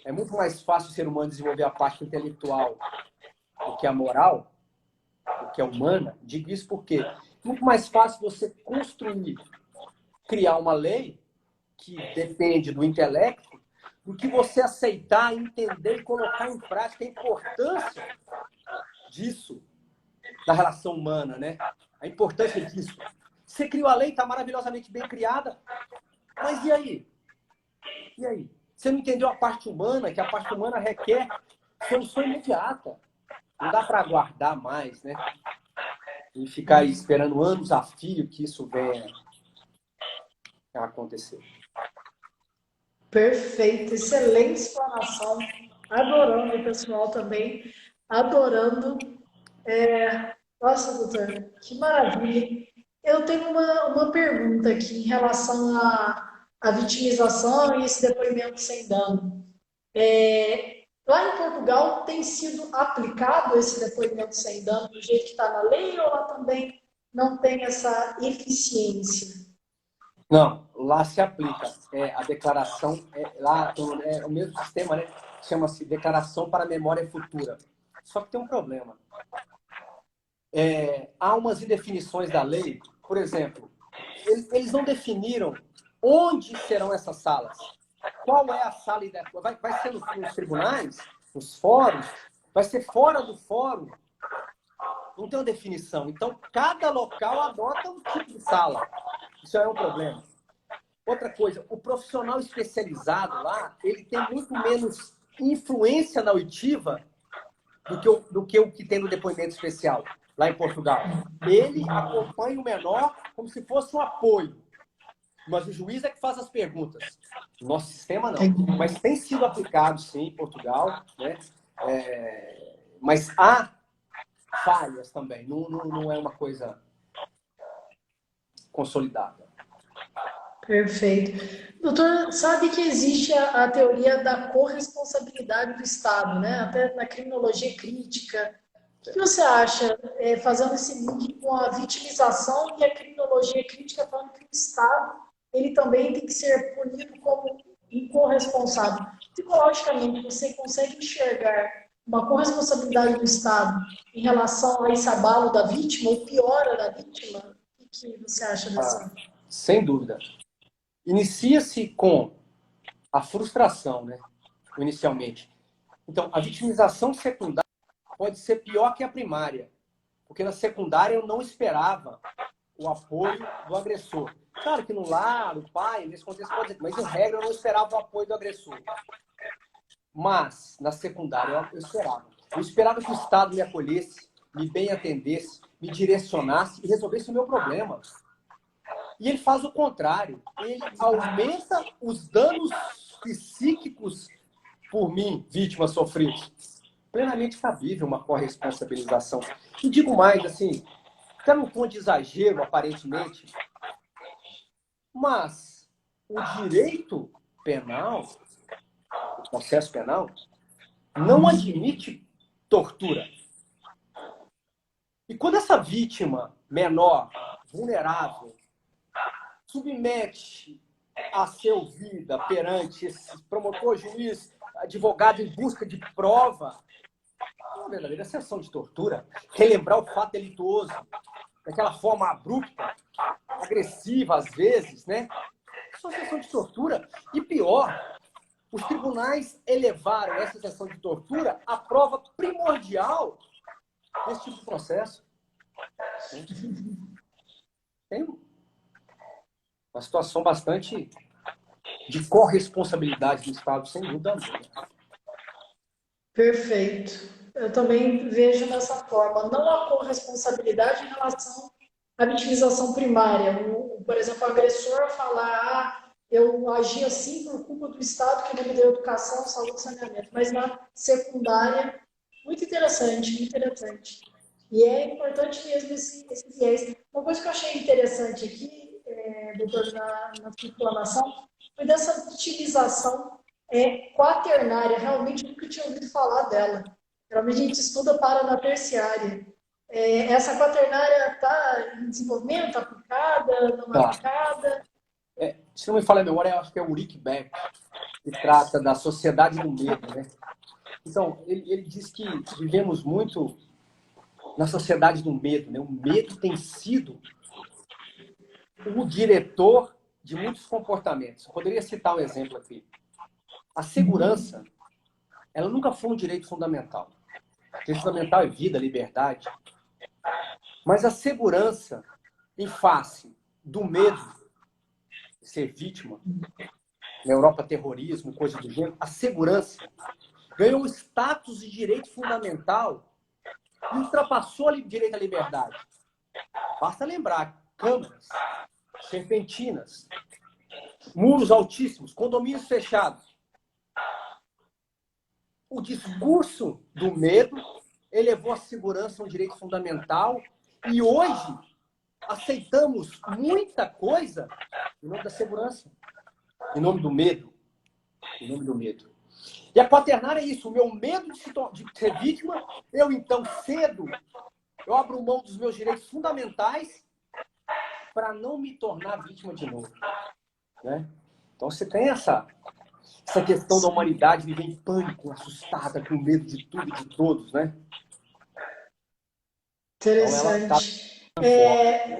é muito mais fácil o ser humano desenvolver a parte intelectual do que a moral, do que a humana, digo isso porque é muito mais fácil você construir, criar uma lei que depende do intelecto, do que você aceitar, entender e colocar em prática a importância disso da relação humana, né? A importância disso. Você criou a lei, está maravilhosamente bem criada, mas e aí? E aí? Você não entendeu a parte humana, que a parte humana requer solução imediata. Não dá para aguardar mais, né? E ficar aí esperando anos a fio que isso venha a acontecer. Perfeito, excelente explanação. Adorando, o pessoal também. Adorando. Nossa, doutor, que maravilha. Eu tenho uma pergunta aqui em relação à vitimização e esse depoimento sem dano. Lá em Portugal tem sido aplicado esse depoimento sem dano do jeito que está na lei ou lá também não tem essa eficiência? Não, lá se aplica a declaração, lá é o mesmo sistema, né? Chama-se Declaração para a Memória Futura. Só que tem um problema. Há umas indefinições da lei, por exemplo, eles não definiram onde serão essas salas. Qual é a sala ideal? Vai ser nos tribunais, nos fóruns? Vai ser fora do fórum? Não tem uma definição. Então, cada local adota um tipo de sala. Isso é um problema. Outra coisa, o profissional especializado lá, ele tem muito menos influência na oitiva do que o que tem no depoimento especial, lá em Portugal. Ele acompanha o menor como se fosse um apoio. Mas o juiz é que faz as perguntas. No nosso sistema, não. Mas tem sido aplicado, sim, em Portugal, né? Mas há falhas também. Não é uma coisa consolidada. Perfeito. Doutor, sabe que existe a teoria da corresponsabilidade do Estado, né? Até na criminologia crítica. O que você acha, fazendo esse link com a vitimização e a criminologia crítica, falando que o Estado ele também tem que ser punido como um corresponsável? Psicologicamente, você consegue enxergar uma corresponsabilidade do Estado em relação a esse abalo da vítima, ou piora da vítima? O que você acha dessa? Sem dúvida. Inicia-se com a frustração, né? Inicialmente. Então, a vitimização secundária pode ser pior que a primária, porque na secundária eu não esperava o apoio do agressor. Claro que no lar, o pai, nesse contexto pode dizer, mas em regra eu não esperava o apoio do agressor. Mas, na secundária, eu esperava. Eu esperava que o Estado me acolhesse, me bem atendesse, me direcionasse e resolvesse o meu problema. E ele faz o contrário. Ele aumenta os danos psíquicos por mim, vítimas sofridas. Plenamente cabível uma corresponsabilização. E digo mais, assim, até num tom de exagero, aparentemente, mas o direito penal, o processo penal, não admite tortura. E quando essa vítima menor, vulnerável, submete a ser ouvida perante esse promotor, juiz, advogado em busca de prova, é uma verdadeira sessão de tortura. Relembrar o fato delituoso daquela forma abrupta, agressiva às vezes, né? Isso é uma sessão de tortura. E pior, os tribunais elevaram essa sessão de tortura à prova primordial desse tipo de processo. Tem uma situação bastante de corresponsabilidade do Estado, sem dúvida alguma. Perfeito. Eu também vejo dessa forma. Não há corresponsabilidade em relação à vitimização primária. Por exemplo, o agressor falar, eu agi assim por culpa do Estado que não me deu educação, saúde e saneamento. Mas na secundária, muito interessante, muito interessante. E é importante mesmo esse viés. Uma coisa que eu achei interessante aqui, doutor, na sua explanação, foi dessa vitimização quaternária. Realmente nunca tinha ouvido falar dela. Geralmente a gente estuda para na terciária. Essa quaternária está em desenvolvimento, aplicada, não Tá. aplicada? Se não me falha a memória, eu acho que é o Ulrich Beck, que trata da sociedade do medo, né? Então, ele diz que vivemos muito na sociedade do medo, né? O medo tem sido o diretor de muitos comportamentos. Eu poderia citar um exemplo aqui. A segurança, ela nunca foi um direito fundamental. O direito fundamental é vida, liberdade. Mas a segurança, em face do medo de ser vítima, na Europa terrorismo, coisa do gênero, a segurança ganhou o status de direito fundamental e ultrapassou o direito à liberdade. Basta lembrar, câmaras, serpentinas, muros altíssimos, condomínios fechados. O discurso do medo elevou a segurança a um direito fundamental e hoje aceitamos muita coisa em nome da segurança, em nome do medo. Em nome do medo. E a quaternária é isso, o meu medo de ser vítima, eu então cedo, eu abro mão dos meus direitos fundamentais para não me tornar vítima de novo. Né? Então você tem essa questão da humanidade viver em pânico, assustada, com medo de tudo e de todos, né? Interessante.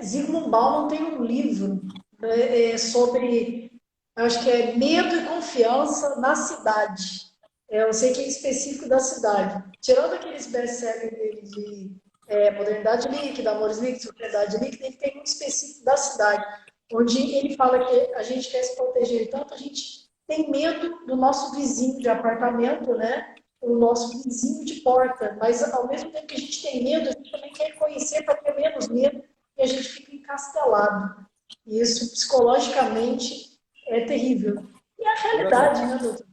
Zygmunt Bauman tem um livro, né, sobre, acho que é Medo e Confiança na Cidade. Eu sei que é específico da cidade. Tirando aqueles best-sellers dele de Modernidade Líquida, Amores Líquidos, Propriedade Líquida, ele tem um específico da cidade, onde ele fala que a gente quer se proteger tanto, a gente tem medo do nosso vizinho de apartamento, né? O nosso vizinho de porta, mas ao mesmo tempo que a gente tem medo, a gente também quer conhecer para ter menos medo e a gente fica encastelado. E isso psicologicamente é terrível. E é a realidade, né, doutor?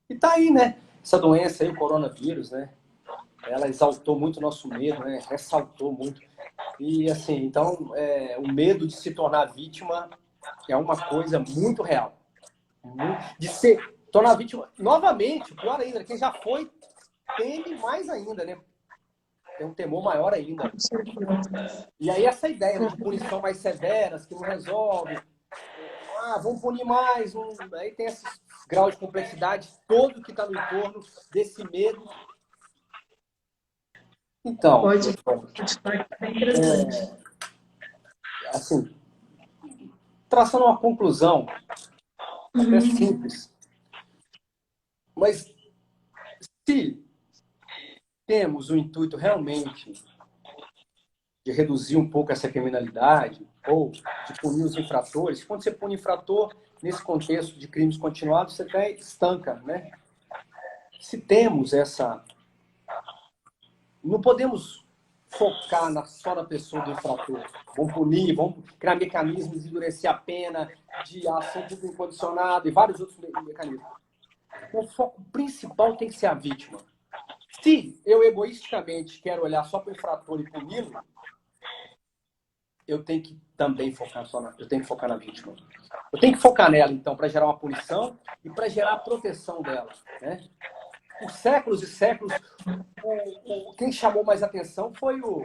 E tá aí, né? Essa doença aí, o coronavírus, né? Ela exaltou muito o nosso medo, né? Ressaltou muito. E assim, então, o medo de se tornar vítima é uma coisa muito real. De tornar vítima, novamente, pior ainda, quem já foi, teme mais ainda, né? Tem um temor maior ainda. E aí essa ideia, né, de punição mais severas, que não resolve. Vamos punir mais. Aí tem esses graus de complexidade todo que está no entorno desse medo. Então, assim, traçando uma conclusão, até simples. Mas se temos o intuito realmente de reduzir um pouco essa criminalidade ou de punir os infratores, quando você pune infrator, nesse contexto de crimes continuados, você até estanca, né? Se temos essa... Não podemos focar só na pessoa do infrator. Vamos punir, vamos criar mecanismos de endurecer a pena, de ação pública incondicionada e vários outros mecanismos. O foco principal tem que ser a vítima. Se eu egoisticamente quero olhar só para o infrator e puni-lo, eu tenho que também focar na vítima. Eu tenho que focar nela, então, para gerar uma punição e para gerar a proteção dela, né? Por séculos e séculos, quem chamou mais atenção foi o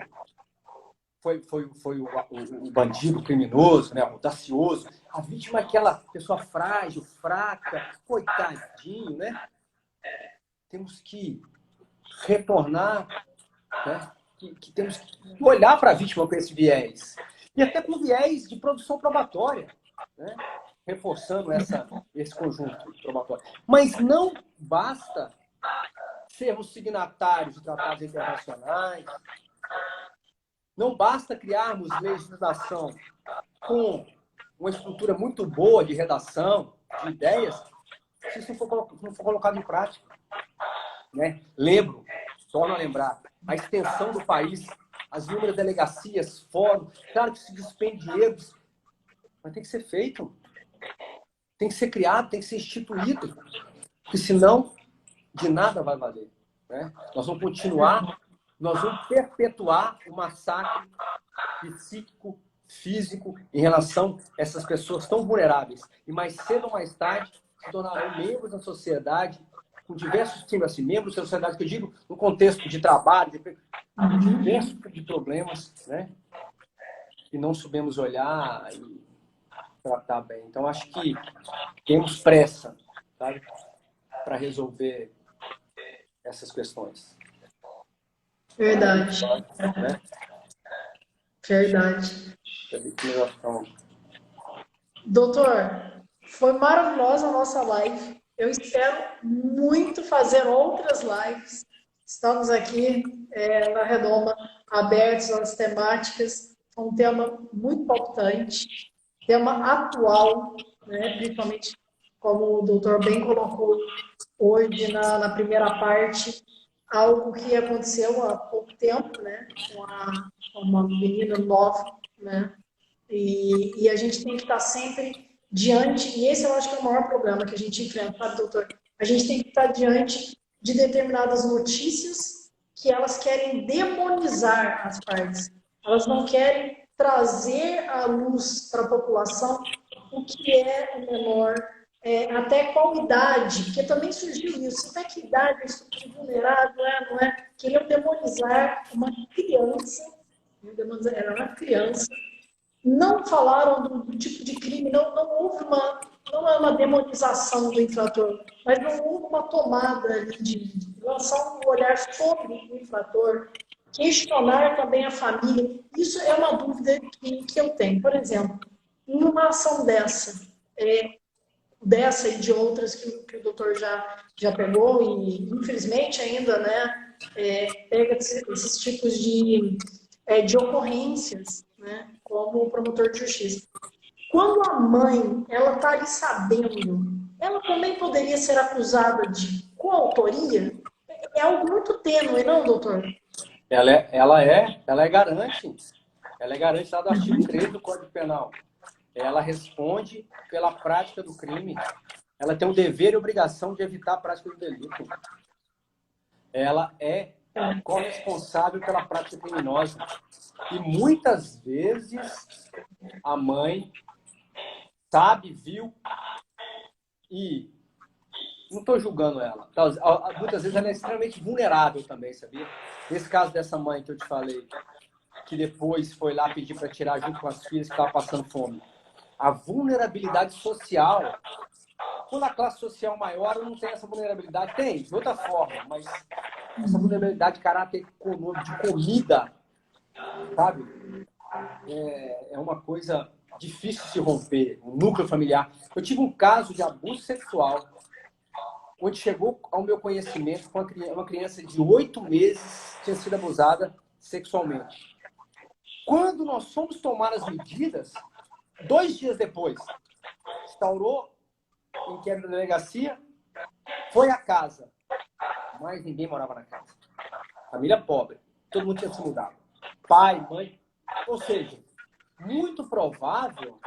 bandido criminoso, né? O audacioso. A vítima é aquela pessoa frágil, fraca, coitadinho, né? Temos que retornar, né? Que temos que olhar para a vítima com esse viés. E até com viés de produção probatória, né? Reforçando esse conjunto probatório. Mas não basta sermos signatários de tratados internacionais, não basta criarmos legislação com uma estrutura muito boa de redação, de ideias, se isso não for colocado em prática. Né? Torno a lembrar, a extensão do país, as inúmeras delegacias, fóruns, claro que se despende dinheiro, mas tem que ser feito. Tem que ser criado, tem que ser instituído. Porque senão, de nada vai valer. Né? Nós vamos continuar, nós vamos perpetuar o massacre psíquico, físico, em relação a essas pessoas tão vulneráveis. E mais cedo ou mais tarde, se tornarão membros da sociedade com diversos times, assim, membros da sociedade, que eu digo no contexto de trabalho, diversos de problemas, né? Que não sabemos olhar e tratar bem. Então, acho que temos pressa, sabe, para resolver essas questões. Verdade. Né? Verdade. Doutor, foi maravilhosa a nossa live. Eu espero muito fazer outras lives. Estamos aqui na Redoma, abertos às temáticas. É um tema muito palpitante, tema atual, né? Principalmente como o doutor bem colocou hoje na primeira parte, algo que aconteceu há pouco tempo, né? Com uma menina nova, né? E a gente tem que estar sempre diante, e esse eu acho que é o maior problema que a gente enfrenta, sabe, doutor? A gente tem que estar diante de determinadas notícias que elas querem demonizar as partes. Elas não querem trazer à luz para a população o que é o menor, até qual idade, porque também surgiu isso, até que idade é estupro vulnerável, não é? Queriam demonizar uma criança, era uma criança, não falaram do tipo de crime, não houve não é uma demonização do infrator, mas não houve uma tomada ali de lançar um olhar sobre o infrator, questionar também a família. Isso é uma dúvida que eu tenho. Por exemplo, em uma ação dessa e de outras que o doutor já pegou, e infelizmente ainda, né, pega esses tipos de ocorrências, né, como promotor de justiça. Quando a mãe ela está ali sabendo, ela também poderia ser acusada de coautoria? É algo muito tênue, não, doutor? Ela é garante. Ela é garante lá do artigo 13 do Código Penal. Ela responde pela prática do crime. Ela tem o dever e obrigação de evitar a prática do delito. Ela é corresponsável pela prática criminosa. E muitas vezes a mãe sabe, viu e não estou julgando ela. Muitas vezes ela é extremamente vulnerável também, sabia? Nesse caso dessa mãe que eu te falei, que depois foi lá pedir para tirar junto com as filhas que estavam passando fome. A vulnerabilidade social, quando a classe social maior não tem essa vulnerabilidade, tem, de outra forma, mas essa vulnerabilidade de caráter econômico, de comida, sabe? É uma coisa difícil de se romper, um núcleo familiar. Eu tive um caso de abuso sexual, onde chegou ao meu conhecimento com uma criança de 8 meses tinha sido abusada sexualmente. Quando nós fomos tomar as medidas, 2 dias depois, instaurou inquérito na delegacia, foi à casa, mas ninguém morava na casa. Família pobre, todo mundo tinha se mudado. Pai, mãe, ou seja, muito provável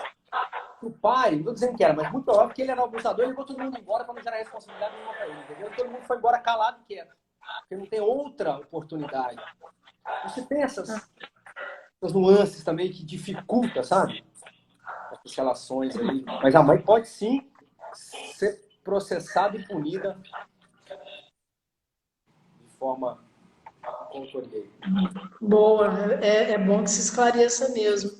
que o pai, não estou dizendo que era, mas muito provável que ele era o abusador e levou todo mundo embora para não gerar responsabilidade nenhuma para ele, entendeu? Todo mundo foi embora calado e quieto, porque não tem outra oportunidade. Você tem essas nuances também que dificultam, sabe? Essas relações aí. Mas a mãe pode sim ser processada e punida de forma autoria. Boa, é bom que se esclareça mesmo.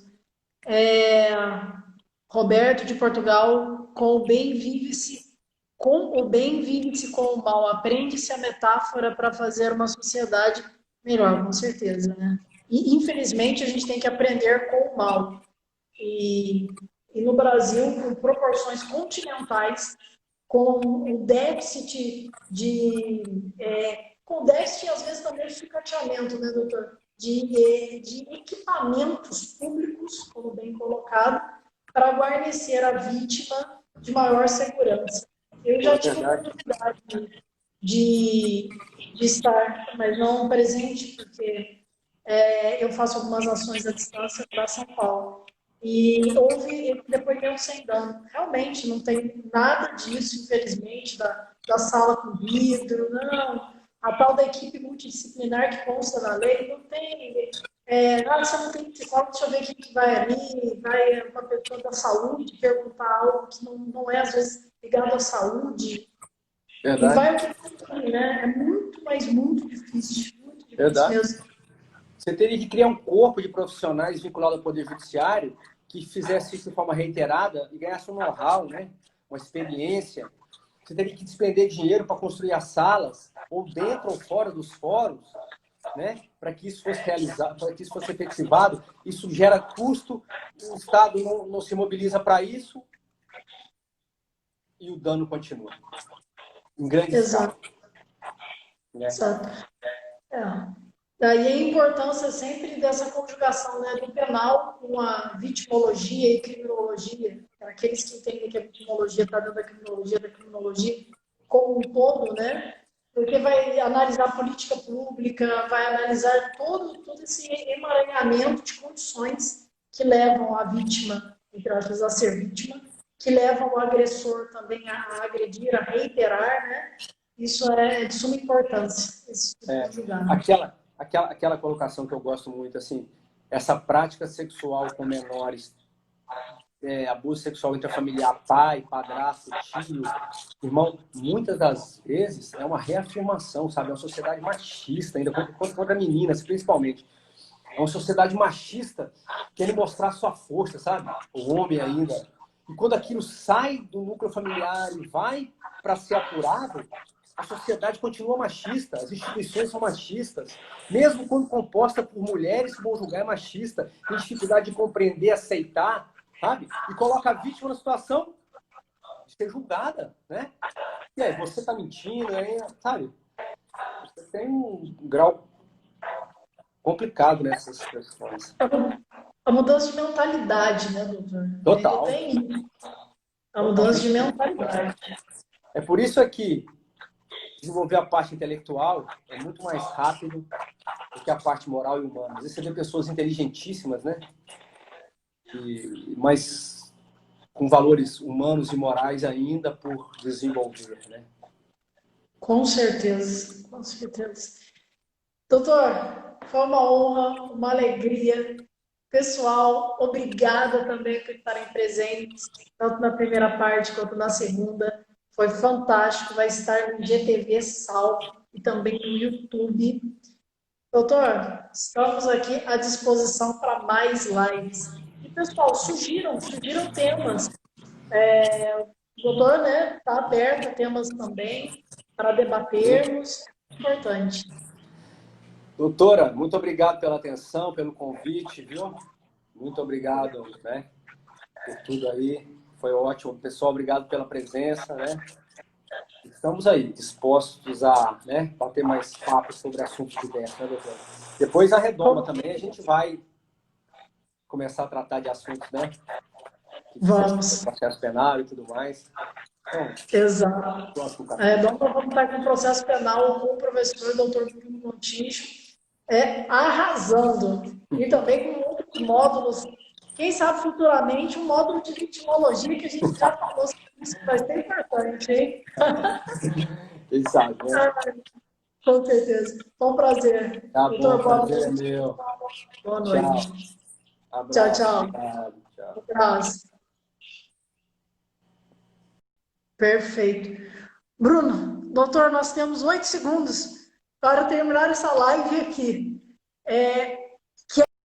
Roberto de Portugal, com o bem vive-se com o mal. Aprende-se a metáfora para fazer uma sociedade melhor, com certeza, né? E infelizmente a gente tem que aprender com o mal. E no Brasil, com proporções continentais, com o déficit com déficit, às vezes, também de sucateamento, né, doutor? De equipamentos públicos, como bem colocado, para guarnecer a vítima de maior segurança. Eu já tive a oportunidade de estar, mas não presente, porque eu faço algumas ações à distância para São Paulo. E houve depoimento sem dano. Realmente, não tem nada disso, infelizmente, da sala com vidro, não. A tal da equipe multidisciplinar que consta na lei, não tem. Você não tem psicólogo, deixa eu ver quem que vai ali, vai uma pessoa da saúde perguntar algo que não é, às vezes, ligado à saúde. E Verdade. vai o que, né? É muito, mas muito difícil Verdade. mesmo. Você teria que criar um corpo de profissionais vinculado ao Poder Judiciário que fizesse isso de forma reiterada e ganhasse um know-how, né? Uma experiência. Você teria que despender dinheiro para construir as salas, ou dentro ou fora dos fóruns, né? Para que isso fosse realizado, para que isso fosse efetivado. Isso gera custo, o Estado não se mobiliza para isso e o dano continua. Em grande escala. Exato. Né? Exato. É. Daí a importância sempre dessa conjugação, né, do penal com a vitimologia e criminologia. Aqueles que entendem que a vitimologia está dentro da criminologia como um todo, né? Porque vai analisar política pública, vai analisar todo esse emaranhamento de condições que levam a vítima, entre aspas, a ser vítima, que levam o agressor também a agredir, a reiterar, né? Isso é de suma importância, esse tipo de julgamento. Aquela colocação que eu gosto muito, assim, essa prática sexual com menores, abuso sexual intrafamiliar, pai, padrasto, tio, irmão, muitas das vezes é uma reafirmação, sabe? É uma sociedade machista, ainda contra meninas, principalmente. É uma sociedade machista querendo mostrar sua força, sabe? O homem ainda. E quando aquilo sai do núcleo familiar e vai para ser apurado, a sociedade continua machista, as instituições são machistas, mesmo quando composta por mulheres que vão julgar é machista, tem dificuldade de compreender, aceitar, sabe? E coloca a vítima na situação de ser julgada, né? E aí, você tá mentindo, aí, sabe? Você tem um grau complicado nessas questões. A mudança de mentalidade, né, doutor? Ele Total. tem a mudança de Totalmente. mentalidade. É por isso que desenvolver a parte intelectual é muito mais rápido do que a parte moral e humana. Às vezes você vê pessoas inteligentíssimas, né? Mas com valores humanos e morais ainda por desenvolver, né? Com certeza, com certeza. Doutor, foi uma honra, uma alegria. Pessoal, obrigada também por estarem presentes, tanto na primeira parte quanto na segunda. Foi fantástico, vai estar no GTV salvo e também no YouTube. Doutor, estamos aqui à disposição para mais lives. E, pessoal, sugiram temas. O doutor, né, está aberto a temas também para debatermos. Importante. Doutora, muito obrigado pela atenção, pelo convite, viu? Muito obrigado, né, por tudo aí. Foi ótimo. Pessoal, obrigado pela presença, né? Estamos aí, dispostos a, né, bater mais papos sobre assuntos diversos, né, doutora? Depois a redoma também, a gente vai começar a tratar de assuntos, né? Vamos. Processo penal e tudo mais. Então, Exato. Vamos estar com o processo penal com o professor doutor Bruno Montijo, arrasando. E também com outros módulos. Quem sabe futuramente um módulo de vitimologia que a gente já falou sobre isso, vai ser importante, hein? Quem sabe, né? Com certeza. Foi um prazer. Tá Doutor, bom, boa prazer é noite. meu. Boa Tchau. noite. Tchau, Abraço. tchau. Obrigado. Tchau. Um abraço. Perfeito. Bruno, doutor, nós temos 8 segundos para terminar essa live aqui.